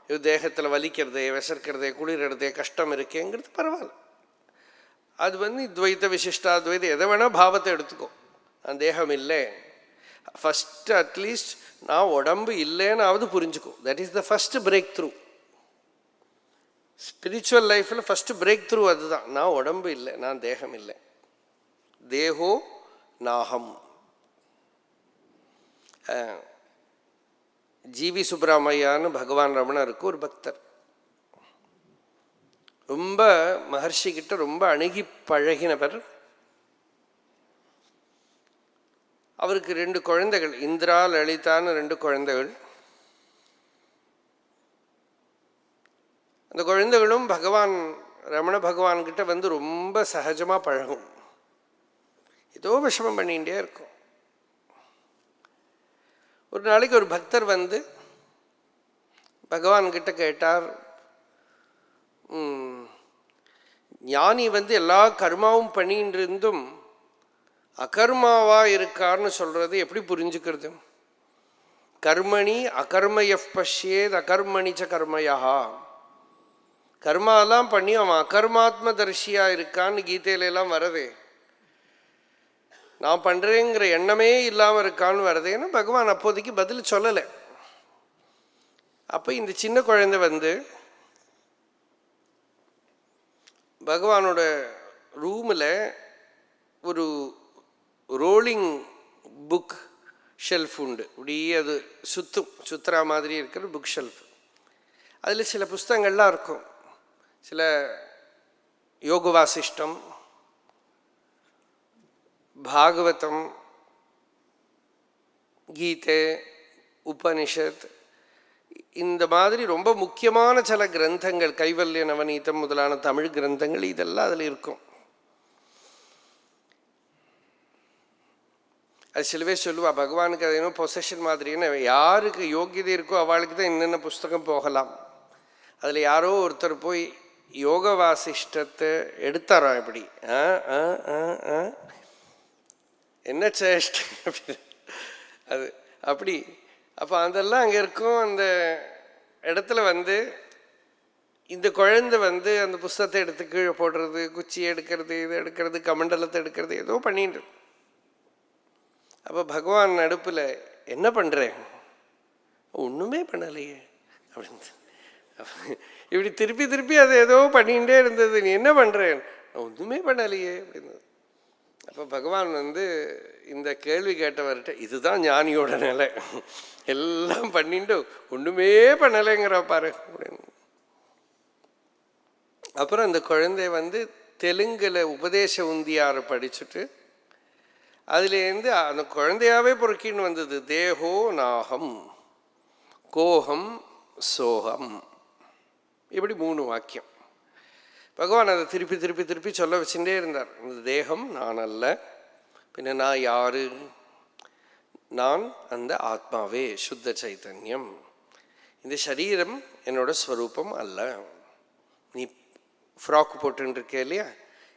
இது தேகத்தில் வலிக்கிறதே, விசர்க்கிறதே, குளிர்றதே, கஷ்டம் இருக்கேங்கிறது பரவாயில்ல. அது துவைத்த விசிஷ்டாத்வைத எதை வேணால் பாவத்தை எடுத்துக்கோ. நான் தேகம் இல்லை, ஃபஸ்ட்டு அட்லீஸ்ட் நான் உடம்பு இல்லைன்னாவது புரிஞ்சுக்கோ. That is the first break through. Spiritual லைஃப்பில் ஃபஸ்ட்டு பிரேக் த்ரூ அதுதான். நான் உடம்பு இல்லை, நான் தேகம் இல்லை, தேகோ நாகம். ஜிவி சுப்ரமணியான்னு பகவான் ரமணருக்கு ஒரு பக்தர், ரொம்ப மகர்ஷிக்கிட்ட ரொம்ப அணுகி பழகினவர். அவருக்கு 2 குழந்தைகள், இந்திரா லலிதான்னு 2 குழந்தைகள். அந்த குழந்தைகளும் பகவான் ரமண பகவான்கிட்ட வந்து ரொம்ப சகஜமாக பழகும். ஏதோ விஷமம் பண்ணிகிட்டே இருக்கும். ஒரு நாளைக்கு ஒரு பக்தர் வந்து பகவான்கிட்ட கேட்டார், ஞானி வந்து எல்லா கர்மாவும் பண்ணிட்டு இருந்தும் அகர்மாவா இருக்கார்னு சொல்றது எப்படி புரிஞ்சுக்கிறது? கர்மணி அகர்மய பஷ்யேத் அகர்மணிச்ச கர்மயா. கர்மாலாம் பண்ணி அவன் அகர்மாத்ம தரிசியா இருக்கான்னு கீதையில எல்லாம் வரதே. நான் பண்றேங்கிற எண்ணமே இல்லாமல் இருக்கான்னு வரதேன்னு பகவான் அப்போதைக்கு பதில் சொல்லலை. அப்போ இந்த சின்ன குழந்தை வந்து பகவானோட ரூமில் ஒரு ரோலிங் புக் ஷெல்ஃப் உண்டு. அப்படியே அது சுத்துறா மாதிரி இருக்கிற புக் ஷெல்ஃப். அதில் சில புஸ்தகங்கள்லாம் இருக்கும். சில யோக வாசிஷ்டம், பாகவதம், கீதை, உபனிஷத், இந்த மாதிரி ரொம்ப முக்கியமான சில கிரந்தங்கள், கைவல்ய நவநீதம் முதலான தமிழ் கிரந்தங்கள், இதெல்லாம் அதில் இருக்கும். அது சிலவே சொல்லுவா, பகவானுக்கு அது என்ன பொசஷன் மாதிரின்னு. யாருக்கு யோகியதை இருக்கோ அவளுக்கு தான் என்னென்ன புஸ்தகம் போகலாம். அதில் யாரோ ஒருத்தர் போய் யோக வாசிஷ்டத்தை எடுத்தாரோ, இப்படி என்ன சேஷ்ட அது அப்படி. அப்போ அதெல்லாம் அங்கே இருக்கும். அந்த இடத்துல வந்து இந்த குழந்தை வந்து அந்த புஸ்தகத்தை எடுத்து கீழே போடுறது, குச்சியை எடுக்கிறது, இது எடுக்கிறது, கமண்டலத்தை எடுக்கிறது, ஏதோ பண்ணிட்டு. அப்போ பகவான் நடுப்பில் என்ன பண்ணுறேன்? ஒன்றுமே பண்ணலையே அப்படின்னு இப்படி திருப்பி திருப்பி அதை ஏதோ பண்ணிகிட்டே இருந்தது. நீ என்ன பண்ணுறேன்? ஒன்றுமே பண்ணலையே அப்படின்னு. அப்போ பகவான் வந்து இந்த கேள்வி கேட்டவர்கிட்ட, இதுதான் ஞானியோட நிலை, எல்லாம் பண்ணிட்டு ஒன்றுமே பண்ணலைங்கிற பாரு அப்படின்னு. அப்புறம் அந்த குழந்தை வந்து தெலுங்கில் உபதேச உந்தியாரை படிச்சுட்டு அதுலேருந்து அந்த குழந்தையாவே பொறுக்கின்னு வந்தது. தேகோ நாகம் கோஹம் சோகம், இப்படி 3 வாக்கியம். பகவான் அதை திருப்பி திருப்பி திருப்பி சொல்ல வச்சுட்டே இருந்தார். இந்த தேகம் நான் அல்ல, பின்ன நான் யாரு? நான் அந்த ஆத்மாவே, சுத்த சைத்தன்யம். இந்த சரீரம் என்னோட ஸ்வரூபம் அல்ல. நீ ஃப்ராக் போட்டுருக்கே இல்லையா,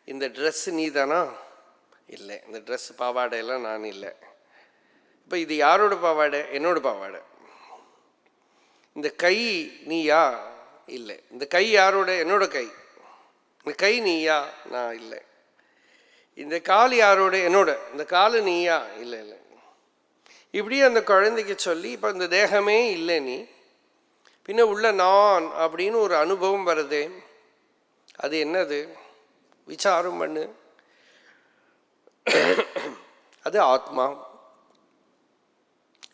இந்த ட்ரெஸ்ஸு நீ தானா? இல்லை. இந்த ட்ரெஸ் பாவாடையெல்லாம் நான் இல்லை. இப்போ இது யாரோட பாவாடை? என்னோட பாவாடை. இந்த கை நீயா? இல்லை. இந்த கை யாரோட? என்னோட கை. இந்த கை நீயா? நான் இல்லை. இந்த கால் யாரோட? என்னோட. இந்த கால் நீயா? இல்லை இல்லை. இப்படி அந்த குழந்தைக்கு சொல்லி, இப்போ இந்த தேகமே இல்லை நீ, பின்ன உள்ள நான் அப்படின்னு ஒரு அனுபவம் வருதே, அது என்னது? விசாரம் பண்ணு. அது ஆத்மா.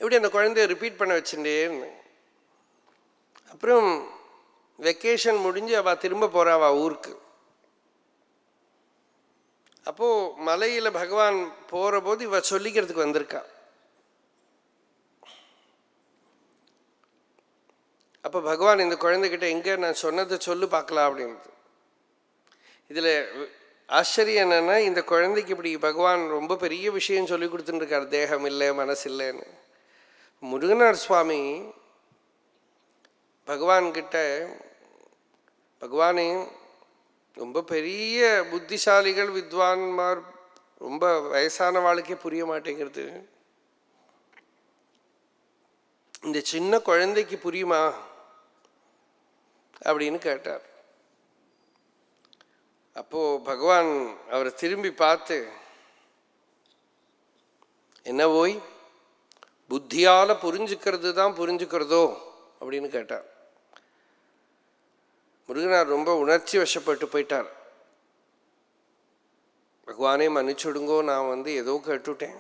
இப்படி அந்த குழந்தைய ரிப்பீட் பண்ண வச்சுட்டே இருந்தேன். அப்புறம் வெக்கேஷன் முடிஞ்சு அவள் திரும்ப போகிறா அவள் ஊருக்கு. அப்போது மலையில் பகவான் போகிற போது இவ சொல்லிக்கிறதுக்கு வந்திருக்கா. அப்போ பகவான் இந்த குழந்தைகிட்ட, எங்கே நான் சொன்னதை சொல்லு பார்க்கலாம் அப்படின்றது. இதில் ஆச்சரியம் என்னன்னா, இந்த குழந்தைக்கு இப்படி பகவான் ரொம்ப பெரிய விஷயம் சொல்லி கொடுத்துட்டுருக்கார். தேகம் இல்லை, மனசு இல்லைன்னு. முருகனார் சுவாமி பகவான்கிட்ட, பகவானே ரொம்ப பெரிய புத்திசாலிகள் வித்வான்மார், ரொம்ப வயசான வாழ்க்கை புரிய மாட்டேங்கிறது, இந்த சின்ன குழந்தைக்கு புரியுமா அப்படின்னு கேட்டார். அப்போ பகவான் அவரை திரும்பி பார்த்து, என்ன போய் புத்தியால புரிஞ்சுக்கிறது தான் புரிஞ்சுக்கிறதோ அப்படின்னு கேட்டார். முருகனார் ரொம்ப உணர்ச்சி வசப்பட்டு போயிட்டார். பகவானே மன்னிச்சுடுங்கோ, நான் ஏதோ கேட்டுட்டேன்,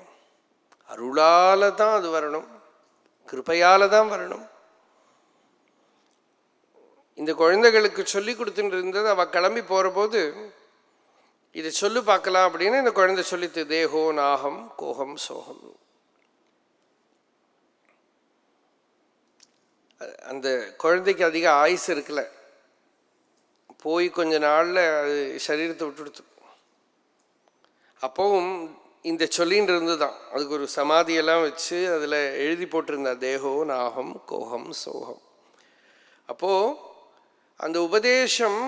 அருளால தான் அது வரணும், கிருபையால தான் வரணும். இந்த குழந்தைகளுக்கு சொல்லி கொடுத்துட்டு இருந்தது. அவள் கிளம்பி போகிற போது இதை சொல்லு பார்க்கலாம் அப்படின்னு இந்த குழந்தை சொல்லித்து, தேகோ நாகம் கோகம் சோகம். அந்த குழந்தைக்கு அதிக ஆயுசு இருக்குல்ல, போய் கொஞ்ச நாளில் அது சரீரத்தை விட்டுடுத்து. அப்போவும் இந்த சொல்லின்னு இருந்து தான் அதுக்கு ஒரு சமாதியெல்லாம் வச்சு அதில் எழுதி போட்டிருந்தா, தேகோ நாகம் கோகம் சோகம். அப்போது அந்த உபதேசம்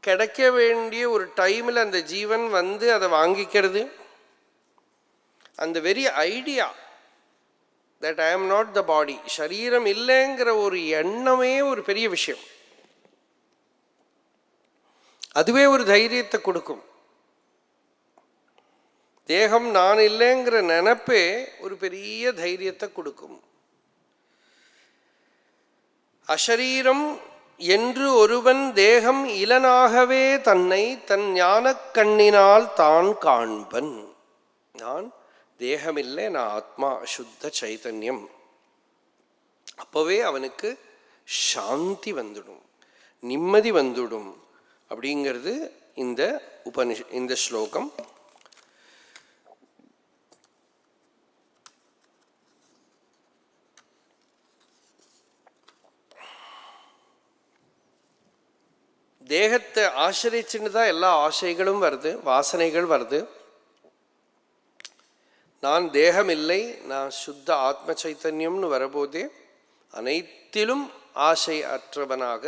கிடைக்க வேண்டிய ஒரு டைமில் அந்த ஜீவன் அதை வாங்கிக்கிறது. அந்த very idea that I am not the பாடி, சரீரம் இல்லைங்கிற ஒரு எண்ணமே ஒரு பெரிய விஷயம். அதுவே ஒரு தைரியத்தை கொடுக்கும். தேகம் நான் இல்லைங்கிற நினைப்பே ஒரு பெரிய தைரியத்தை கொடுக்கும். அசரீரம் என்று ஒருவன் தேகம் இலனாகவே தன்னை தன் ஞான கண்ணினால் தான் காண்பன். நான் தேகமில்லை, நான் ஆத்மா, சுத்த சைதன்யம். அப்போவே அவனுக்கு சாந்தி வந்துடும், நிம்மதி வந்துடும். அப்படிங்கிறது இந்த ஸ்லோகம். தேகத்தை ஆசிரிச்சுன்னு தான் எல்லா ஆசைகளும் வருது, வாசனைகள் வருது. நான் தேகம் இல்லை, நான் சுத்த ஆத்ம சைத்தன்யம்னு வரபோதே அனைத்திலும் ஆசை அற்றவனாக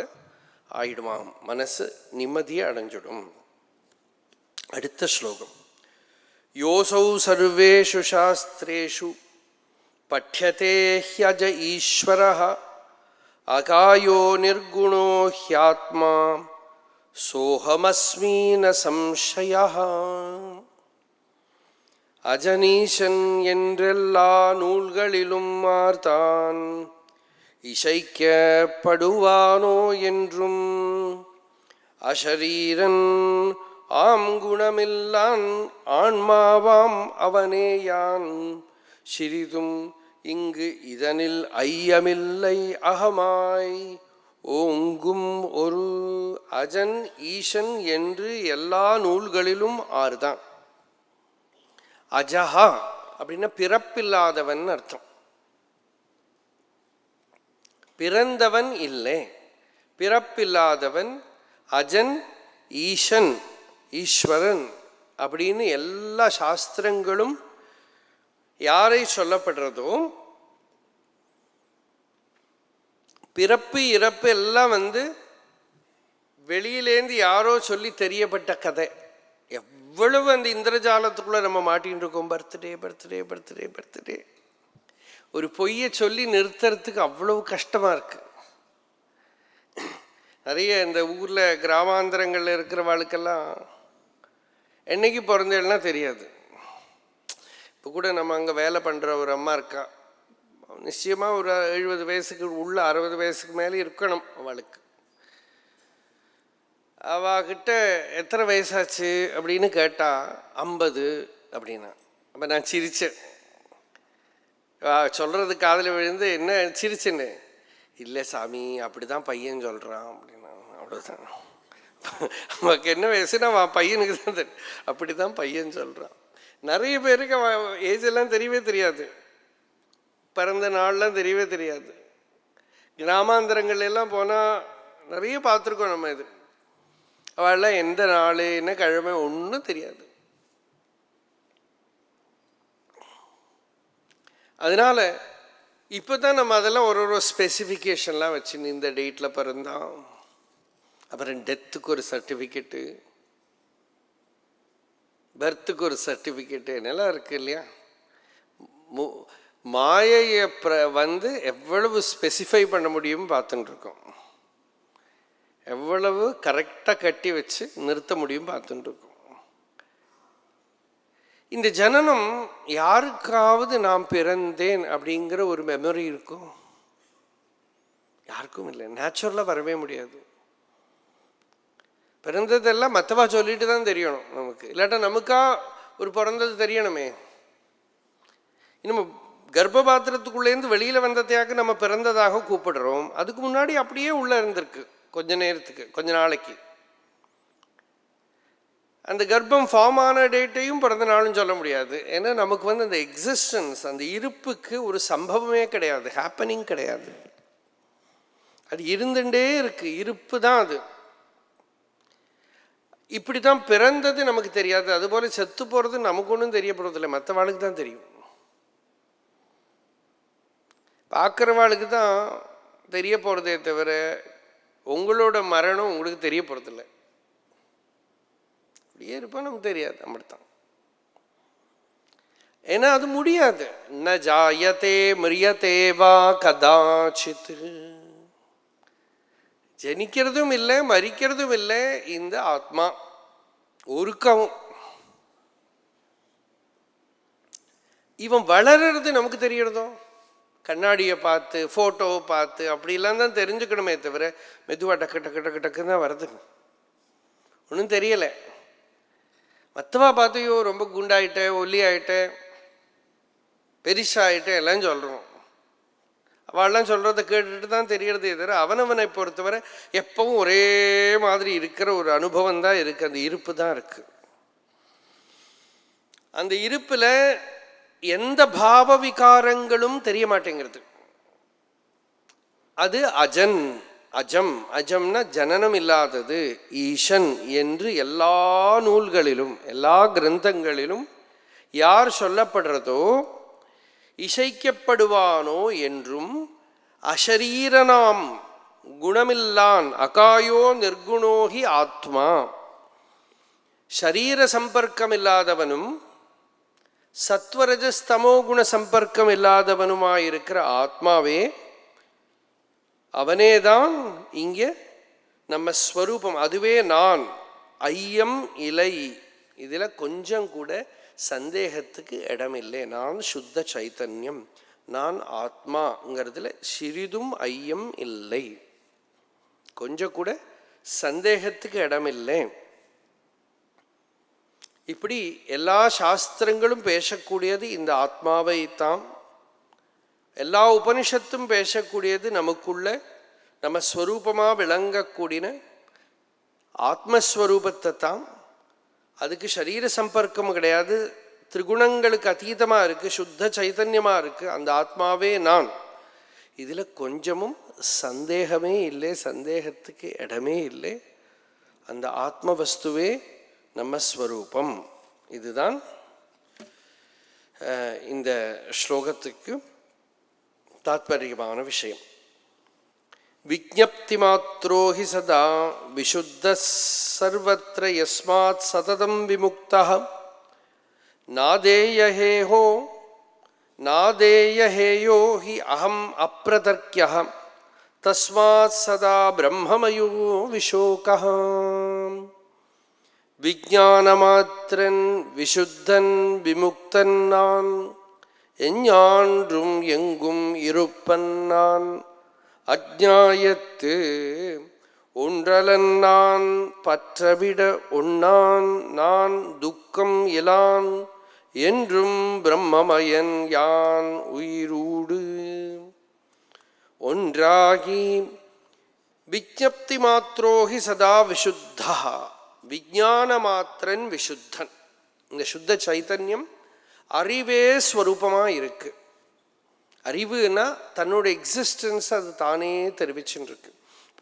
ஆயிடுவான், மனசு நிம்மதியை அடைஞ்சிடும். அடுத்த ஸ்லோகம். யோசௌ சர்வேஷு சாஸ்திரேஷு பட்யதே ஹ்யஜ ஈஸ்வரஹ அகாயோ நிர்குணோ ஹ்யாத்மா சோஹமஸ்மி ந சம்சயஹ. அஜனீசன் என்றெல்லா நூல்களிலும் மார்தான் இசைக்கப்படுவானோ என்றும் அசரீரன் ஆம் குணமில்லான் ஆன்மாவாம் அவனேயான் சிறிதும் இங்கு இதனில் ஐயமில்லை அகமாய் ஓங்கும் ஒரு அஜன் ஈசன் என்று எல்லா நூல்களிலும் ஆறுதான். அஜஹா அப்படின்னா பிறப்பில்லாதவன் அர்த்தம். பிறந்தவன் இல்லை, பிறப்பில்லாதவன், அஜன், ஈசன், ஈஸ்வரன் அப்படின்னு எல்லா சாஸ்திரங்களும் யாரை சொல்லப்படுறதோ, பிறப்பு இறப்பு எல்லாம் வெளியிலேருந்து யாரோ சொல்லி தெரியப்பட்ட கதை. எவ்வளவு அந்த இந்திரஜாலத்துக்குள்ள நம்ம மாட்டின்னு இருக்கோம். Birthday birthday birthday birthday. ஒரு பொய்யை சொல்லி நிறுத்துறதுக்கு அவ்வளவு கஷ்டமா இருக்கு. நிறைய இந்த ஊர்ல கிராமாந்தரங்கள்ல இருக்கிறவாளுக்கெல்லாம் என்னைக்கு பிறந்தேன்னா தெரியாது. இப்போ கூட நம்ம அங்கே வேலை பண்ணுற ஒரு அம்மா இருக்கா, நிச்சயமாக ஒரு 70 வயசுக்கு உள்ள 60 வயசுக்கு மேலே இருக்கணும் அவளுக்கு. அவகிட்ட எத்தனை வயசாச்சு அப்படின்னு கேட்டா 50 அப்படின்னா. அப்போ நான் சிரித்தேன். சொல்கிறது காதில் விழுந்து, என்ன சிரிச்சேன்னு, இல்லை சாமி அப்படி தான் பையன் சொல்கிறான் அப்படின்னா. அவ்வளோதான். நமக்கு என்ன வயசுன்னா அவன் பையனுக்கு தான் தெரியும், அப்படி தான் பையன் சொல்கிறான். நிறைய பேருக்கு ஏஜ் எல்லாம் தெரியவே தெரியாது, பிறந்த நாள்லாம் தெரியவே தெரியாது. கிராமாந்தரங்கள் எல்லாம் போனால் நிறைய பார்த்துருக்கோம் நம்ம. இது அவள்லாம் எந்த நாள் என்ன கிழமை ஒன்றும் தெரியாது. அதனால இப்போ தான் நம்ம அதெல்லாம் ஒரு ஸ்பெசிஃபிகேஷன்லாம் வச்சுன்னு, இந்த டேட்டில் பிறந்தான், அப்புறம் டெத்துக்கு ஒரு சர்டிஃபிகேட்டு, பர்த்துக்கு ஒரு சர்டிஃபிகேட்டு, என்னெல்லாம் இருக்குது இல்லையா. மாயையை எவ்வளவு ஸ்பெசிஃபை பண்ண முடியும் பார்த்துட்டுருக்கோம், எவ்வளவு கரெக்டாக கட்டி வச்சு நிறுத்த முடியும் பார்த்துட்டுருக்கோம். இந்த ஜனனம் யாருக்காவது நான் பிறந்தேன் அப்படிங்கிற ஒரு மெமரி இருக்கும்? யாருக்கும் இல்லை. நேச்சுரலாக வரவே முடியாது. பிறந்ததெல்லாம் மற்றவா சொல்லிட்டு தான் தெரியணும் நமக்கு. இல்லாட்டா நமக்கா ஒரு பிறந்தது தெரியணுமே. இன்னும் கர்ப்பபாத்திரத்துக்குள்ளேருந்து வெளியில் வந்ததையாக நம்ம பிறந்ததாக கூப்பிடுறோம். அதுக்கு முன்னாடி அப்படியே உள்ளே இருந்திருக்கு கொஞ்ச நேரத்துக்கு, கொஞ்ச நாளைக்கு. அந்த கர்ப்பம் ஃபார்ம் ஆன டேட்டையும் பிறந்த நாளும் சொல்ல முடியாது. ஏன்னா நமக்கு அந்த எக்ஸிஸ்டன்ஸ், அந்த இருப்புக்கு ஒரு சம்பவமே கிடையாது, ஹேப்பனிங் கிடையாது. அது இருந்துட்டே இருக்கு, இருப்பு தான் அது. இப்படி தான் பிறந்தது நமக்கு தெரியாது. அதுபோல செத்து போகிறது நமக்கு ஒன்றும் தெரியப்படுறதில்லை, மற்றவாளுக்கு தான் தெரியும். பார்க்குறவாளுக்கு தான் தெரிய போகிறதே தவிர உங்களோட மரணம் உங்களுக்கு தெரிய போகிறதில்லை. அப்படியே இருப்போம், நமக்கு தெரியாது. அப்படித்தான். ஏன்னா அது முடியாது. ந ஜாயதே மிரியதே வா கதாச்சித். ஜனிக்கிறதும் இல்லை, மரிக்கிறதும் இல்லை இந்த ஆத்மா ஒருக்கவும். இவன் வளர்றது நமக்கு தெரியறதோ கண்ணாடியை பார்த்து, ஃபோட்டோவை பார்த்து அப்படிலாம் தான் தெரிஞ்சுக்கணுமே தவிர மெதுவாக டக்கு டக்கு டக்கு டக்குன்னு தான் வருது. ஒன்றும் தெரியலை. மற்றவா பார்த்தையோ ரொம்ப குண்டாயிட்ட, ஒல்லி ஆயிட்ட, பெரிசாயிட்ட எல்லாம் சொல்கிறோம். அவள்லாம் சொல்கிறத கேட்டுட்டு தான் தெரியறதே தவிர அவனவனை பொறுத்தவரை எப்பவும் ஒரே மாதிரி இருக்கிற ஒரு அனுபவம் தான் இருக்குது. அந்த இருப்பு தான் இருக்குது. அந்த இருப்பில் எந்த பாவ விகாரங்களும் தெரிய மாட்டேங்கிறது. அது அஜன், அஜம். அஜம்னா ஜனனம் இல்லாதது, ஈசன் என்று எல்லா நூல்களிலும் எல்லா கிரந்தங்களிலும் யார் சொல்லப்படுறதோ இசைக்கப்படுவானோ என்றும் அஷரீரனாம் குணமில்லான் அகாயோ நிர்குணோகி ஆத்மா. ஷரீர சம்பர்க்கம் இல்லாதவனும் சத்வரஜஸ்தமோ குண சம்பர்க்கம் இல்லாதவனுமாயிருக்கிற ஆத்மாவே, அவனேதான் இங்கே நம்ம ஸ்வரூபம். அதுவே நான். ஐயம் இலை. இதில் கொஞ்சம் கூட சந்தேகத்துக்கு இடமில்லை. நான் சுத்த சைத்தன்யம், நான் ஆத்மாங்கிறதுல சிறிதும் ஐயம் இல்லை, கொஞ்சம் கூட சந்தேகத்துக்கு இடமில்லை. இப்படி எல்லா சாஸ்திரங்களும் பேசக்கூடியது இந்த ஆத்மாவை தான். எல்லா உபனிஷத்தும் பேசக்கூடியது நமக்குள்ள நம்ம ஸ்வரூபமாக விளங்கக்கூடிய ஆத்மஸ்வரூபத்தை தான். அதுக்கு சரீர சம்பர்க்கம் கிடையாது, திரிகுணங்களுக்கு அதீதமாக இருக்குது, சுத்த சைத்தன்யமாக இருக்குது. அந்த ஆத்மாவே நான். இதில் கொஞ்சமும் சந்தேகமே இல்லை, சந்தேகத்துக்கு இடமே இல்லை. அந்த ஆத்ம வஸ்துவே நம்ம ஸ்வரூபம். இதுதான் இந்த ஸ்லோகத்துக்கு தாத்பரியமான விஷயம். விஜ்ஞப்தி மாத்ரோஹி சதா விசுத்த சர்வத்ர யஸ்மாத் சததம் விமுக்தः நாதேயஹேயோ நாதேயஹேயோ ஹி அஹம் அப்ரதர்க்யः தஸ்மாத் சதா பிரம்மமயோ விஷோகः. விஞ்ஞானமாத்திரன் விசுத்தன் விமுக்தன் நான், எஞ்ஞான்றும் எங்கும் இருப்பன் நான், அஜ்ஞாயத்து ஒன்றலன் நான், பற்றவிட ஒண்ணான் நான், துக்கம் இலான் என்றும் பிரம்மமயன் யான் உயிரூடு ஒன்றாகி. விஜ்ஞப்தி மாத்ரோஹி சதா விசுத்தா. விஞ்ஞான மாத்திரன் விசுத்தன். இந்த சுத்த சைத்தன்யம் அறிவே ஸ்வரூபமாக இருக்கு. அறிவுன்னா தன்னோட எக்ஸிஸ்டன்ஸ் அது தானே தெரிவிச்சுன்னு இருக்கு.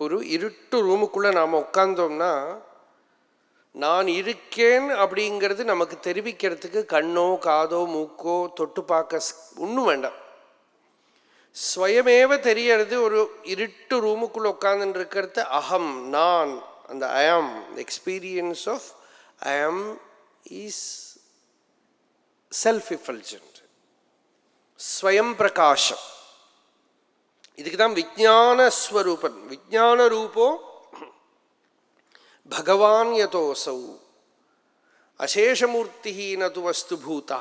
ஒரு இருட்டு ரூமுக்குள்ளே நாம் உட்கார்ந்தோம்னா நான் இருக்கேன் அப்படிங்கிறது நமக்கு தெரிவிக்கிறதுக்கு கண்ணோ காதோ மூக்கோ தொட்டு பார்க்க ஒன்றும் வேண்டாம். ஸ்வயமேவ தெரியறது. ஒரு இருட்டு ரூமுக்குள்ளே உட்கார்ந்துட்டு இருக்கிறது அகம், நான். அந்த ஐ ஆம், experience of I am is self effulgent, ஸ்வயம் பிரகாஷம். இதுக்கு தான் விஜ்ஞான ஸ்வரூபன். விஜ்ஞான ரூபோ பகவான் யதோசௌ அசேஷமூர்த்தி நது வஸ்து பூதா.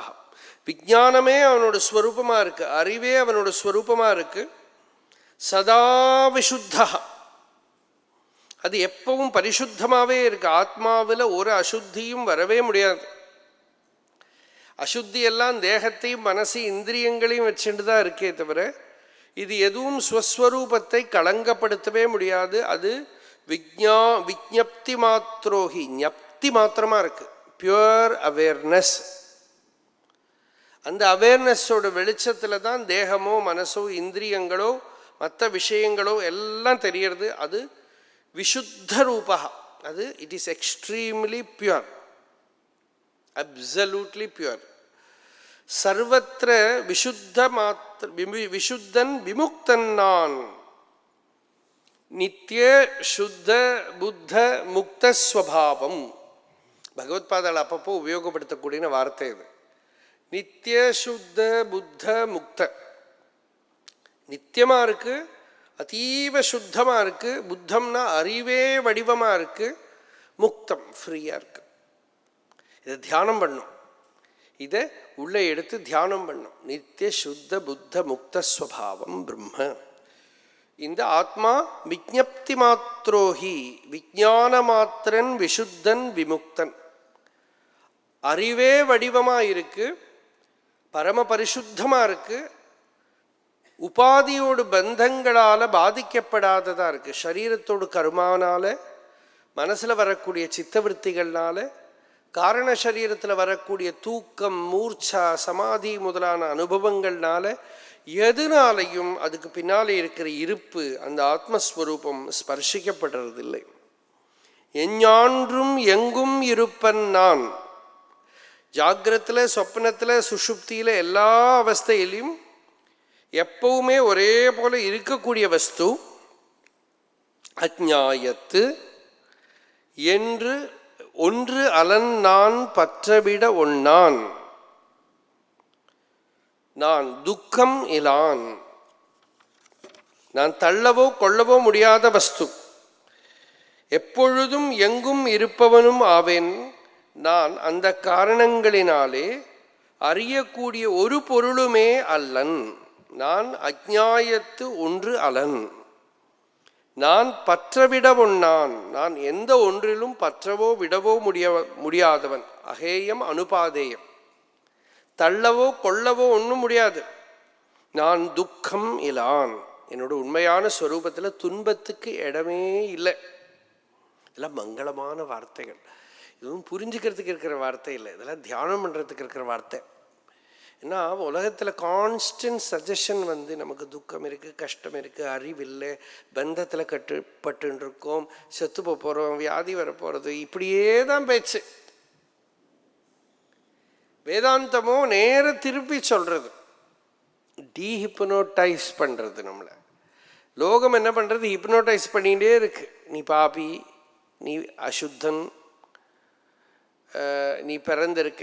விஜ்ஞானமே அவனோட ஸ்வரூபமாக இருக்கு, அறிவே அவனோட ஸ்வரூபமாக இருக்கு. சதா விசுத்தா, அது எப்பவும் பரிசுத்தமாகவே இருக்கு. ஆத்மாவில் ஒரு அசுத்தியும் வரவே முடியாது. அசுத்தி எல்லாம் தேகத்தையும் மனசு இந்திரியங்களையும் வச்சுட்டு தான் இருக்கே தவிர இது எதுவும் ஸ்வஸ்வரூபத்தை களங்கப்படுத்தவே முடியாது. அது விஜ்ஞப்தி மாத்ரோஹி, ஞப்தி மாத்திரமா இருக்கு, பியூர் அவேர்னஸ். அந்த அவேர்னஸோட வெளிச்சத்தில் தான் தேகமோ மனசோ இந்திரியங்களோ மற்ற விஷயங்களோ எல்லாம் தெரியறது. அது விஷுத்த ரூபா, அது it is extremely pure, absolutely pure. சர்வத்திர விஷுத்தன் விமுக்தன் நான், நித்திய சுத்த புத்த முக்த ஸ்வபாவம். பகவத்பாதால் அப்பப்போ உபயோகப்படுத்தக்கூடிய வார்த்தை இது. நித்திய சுத்த புத்த முக்த, நித்தியமா இருக்கு, அதீவ சுத்தமா இருக்கு. புத்தம்னா அறிவே வடிவமா இருக்கு. முக்தம் ஃப்ரீயா இருக்கு. இதை தியானம் பண்ணும், இதை உள்ளே எடுத்து தியானம் பண்ணும். நித்திய சுத்த புத்த முக்த ஸ்வபாவம் பிரம்ம. இந்த ஆத்மா விஜ்ஞப்தி மாத்ரோஹி, விஞ்ஞான மாத்திரன் விசுத்தன் விமுக்தன், அறிவே வடிவமா இருக்கு, பரம பரிசுத்தமா இருக்கு, உபாதியோடு பந்தங்களால பாதிக்கப்படாததா இருக்கு. சரீரத்தோடு கர்மானால, மனசுல வரக்கூடிய சித்தவருத்திகள்னால, காரண சரீரத்தில் வரக்கூடிய தூக்கம் மூர்ச்சா சமாதி முதலான அனுபவங்கள்னால எதுனாலையும் அதுக்கு பின்னாலே இருக்கிற இருப்பு அந்த ஆத்மஸ்வரூபம் ஸ்பர்ஷிக்கப்படுறதில்லை. எஞ்ஞான்றும் எங்கும் இருப்பன் நான். ஜாகிரத்தில், சொப்னத்தில், சுஷுப்தியில் எல்லா அவஸ்தையிலையும் எப்பவுமே ஒரே போல இருக்கக்கூடிய வஸ்து அஜ்ஞாயத்து என்று ஒன்று அலன் நான் பற்றவிட ஒன்னான். நான் துக்கம் இலான், நான் தள்ளவோ கொள்ளவோ முடியாத வஸ்து, எப்பொழுதும் எங்கும் இருப்பவனும் ஆவேன் நான். அந்த காரணங்களினாலே அறியக்கூடிய ஒரு பொருளுமே அல்லன். நான் அஜ்ஞாயத்து ஒன்று அலன். நான் பற்றவிட ஒன்னான், நான் எந்த ஒன்றிலும் பற்றவோ விடவோ முடியாதவன். அகேயம் அனுபாதேயம், தள்ளவோ கொள்ளவோ ஒன்றும் முடியாது. நான் துக்கம் இலான், என்னோட உண்மையான ஸ்வரூபத்தில் துன்பத்துக்கு இடமே இல்லை. இதெல்லாம் மங்களமான வார்த்தைகள். இதுவும் புரிஞ்சுக்கிறதுக்கு இருக்கிற வார்த்தை இல்லை, இதெல்லாம் தியானம் பண்ணுறதுக்கு இருக்கிற வார்த்தை. ஏன்னா உலகத்தில் கான்ஸ்டன்ட் சஜஷன் நமக்கு துக்கம் இருக்குது, கஷ்டம் இருக்குது, அறிவில்லை, பந்தத்தில் கட்டுப்பட்டு இருக்கோம், செத்து போகிறோம், வியாதி வர போகிறது, இப்படியே தான் பேச்சு. வேதாந்தமோ நேர திருப்பி சொல்கிறது, டீஹிப்னோட்டைஸ் பண்ணுறது நம்மளை. லோகம் என்ன பண்ணுறது, ஹிப்னோட்டைஸ் பண்ணிகிட்டே இருக்கு. நீ பாபி, நீ அசுத்தன், நீ பிறந்திருக்க,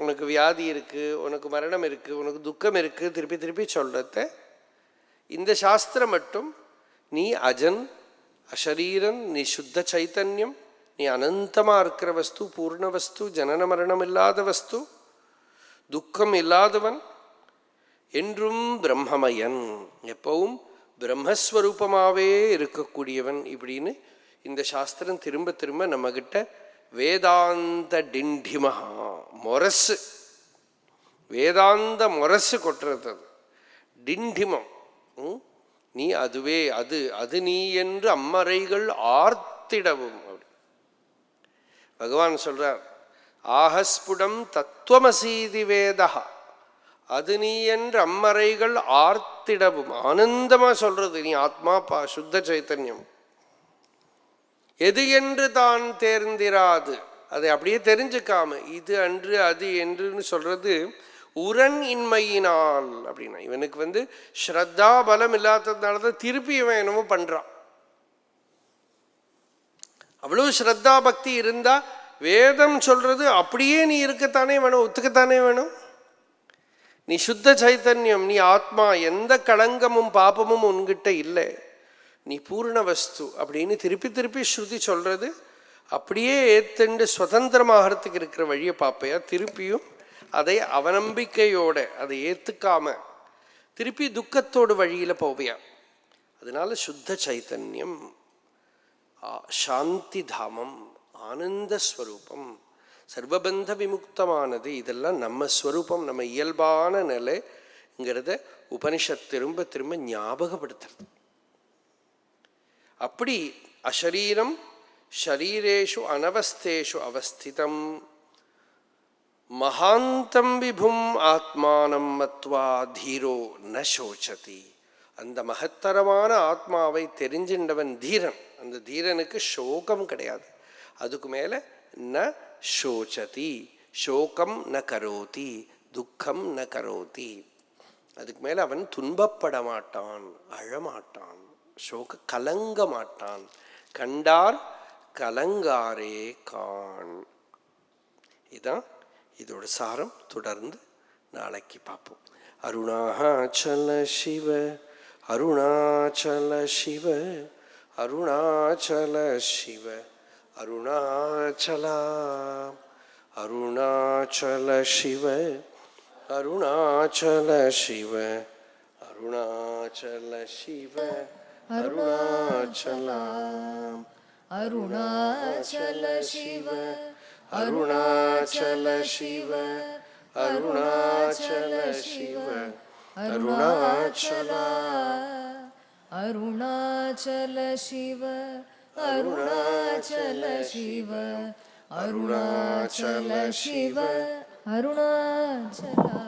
உனக்கு வியாதி இருக்குது, உனக்கு மரணம் இருக்குது, உனக்கு துக்கம் இருக்குது, திருப்பி திருப்பி சொல்கிறத. இந்த சாஸ்திரம் மட்டும் நீ அஜன், அஷரீரன், நீ சுத்த சைத்தன்யம், நீ அனந்தமாக இருக்கிற வஸ்து, பூர்ண வஸ்து, ஜனன மரணம் இல்லாத வஸ்து, துக்கம் இல்லாதவன், என்றும் பிரம்மமயன், எப்பவும் பிரம்மஸ்வரூபமாகவே இருக்கக்கூடியவன். இப்படின்னு இந்த சாஸ்திரம் திரும்ப திரும்ப நம்மகிட்ட வேதாந்த டிண்டிமஹா மொரசு, வேதாந்த மொரசு கொட்டுறது. அது டிண்டிமம். நீ அதுவே, அது அது நீ என்று அம்மறைகள் ஆர்த்திடவும். அப்படி பகவான் சொல்றார், ஆஹஸ்புடம் தத்துவமசீதி வேதா, அது நீ என்று அம்மறைகள் ஆர்த்திடவும். ஆனந்தமா சொல்றது, நீ ஆத்மா பா, சுத்த சைத்தன்யம். எது என்று தான் தேர்ந்திராது, அதை அப்படியே தெரிஞ்சுக்காம இது அன்று அது என்றுன்னு சொல்றது உரன் இன்மையினால். அப்படின்னா இவனுக்கு ஸ்ரத்தா பலம் இல்லாததுனால தான் திருப்பி இவன் என்னமோ பண்றான். அவ்வளவு ஸ்ரத்தா பக்தி இருந்தா வேதம் சொல்றது அப்படியே நீ இருக்கத்தானே வேணும், ஒத்துக்கத்தானே வேணும். நீ சுத்த சைத்தன்யம், நீ ஆத்மா, எந்த களங்கமும் பாபமும் உன்கிட்ட இல்லை, நீ பூர்ண வஸ்து அப்படின்னு திருப்பி திருப்பி ஸ்ருதி சொல்றது. அப்படியே ஏத்துண்டு சுதந்திரமாகறதுக்கு இருக்கிற வழியை பார்ப்பையா, திருப்பியும் அதை அவநம்பிக்கையோட அதை ஏத்துக்காம திருப்பி துக்கத்தோடு வழியில போவையா. அதனால சுத்த சைத்தன்யம், சாந்தி தாமம், ஆனந்த ஸ்வரூபம், சர்வபந்த விமுக்தமானது, இதெல்லாம் நம்ம ஸ்வரூபம், நம்ம இயல்பான நிலைங்கிறத உபனிஷத் திரும்ப திரும்ப ஞாபகப்படுத்துறது. அப்படி அஷரீரம் ஷரீரேஷு அனவஸ்தேஷு அவஸ்திதம் மகாந்தம் விபும் ஆத்மானம் மத்வா தீரோ ந சோச்சதி. அந்த மகத்தரமான ஆத்மாவை தெரிஞ்சின்றவன் தீரன். அந்த தீரனுக்கு சோகம் கிடையாது. அதுக்கு மேலே ந சோச்சதி, சோகம் ந கரோதி, துக்கம் ந கரோதி. அதுக்கு மேலே அவன் துன்பப்பட மாட்டான், அழமாட்டான், சோக கலங்க மாட்டான். கண்டார் கலங்காரே கான். இதான் இதோட சாரம். தொடர்ந்து நாளைக்கு பார்ப்போம். அருணாச்சல சிவ அருணாச்சல சிவ அருணாச்சல சிவ அருணாச்சலா அருணாச்சல சிவ அருணாச்சல சிவ அருணாச்சல சிவ அருணாச்சலா அருணாச்சல சிவ அருணாச்சல சிவ அருணாச்சல சிவ அருணாச்சலா அருணாச்சல சிவ அருணாச்சல சிவ அருணாச்சல சிவ அருணாச்சலா.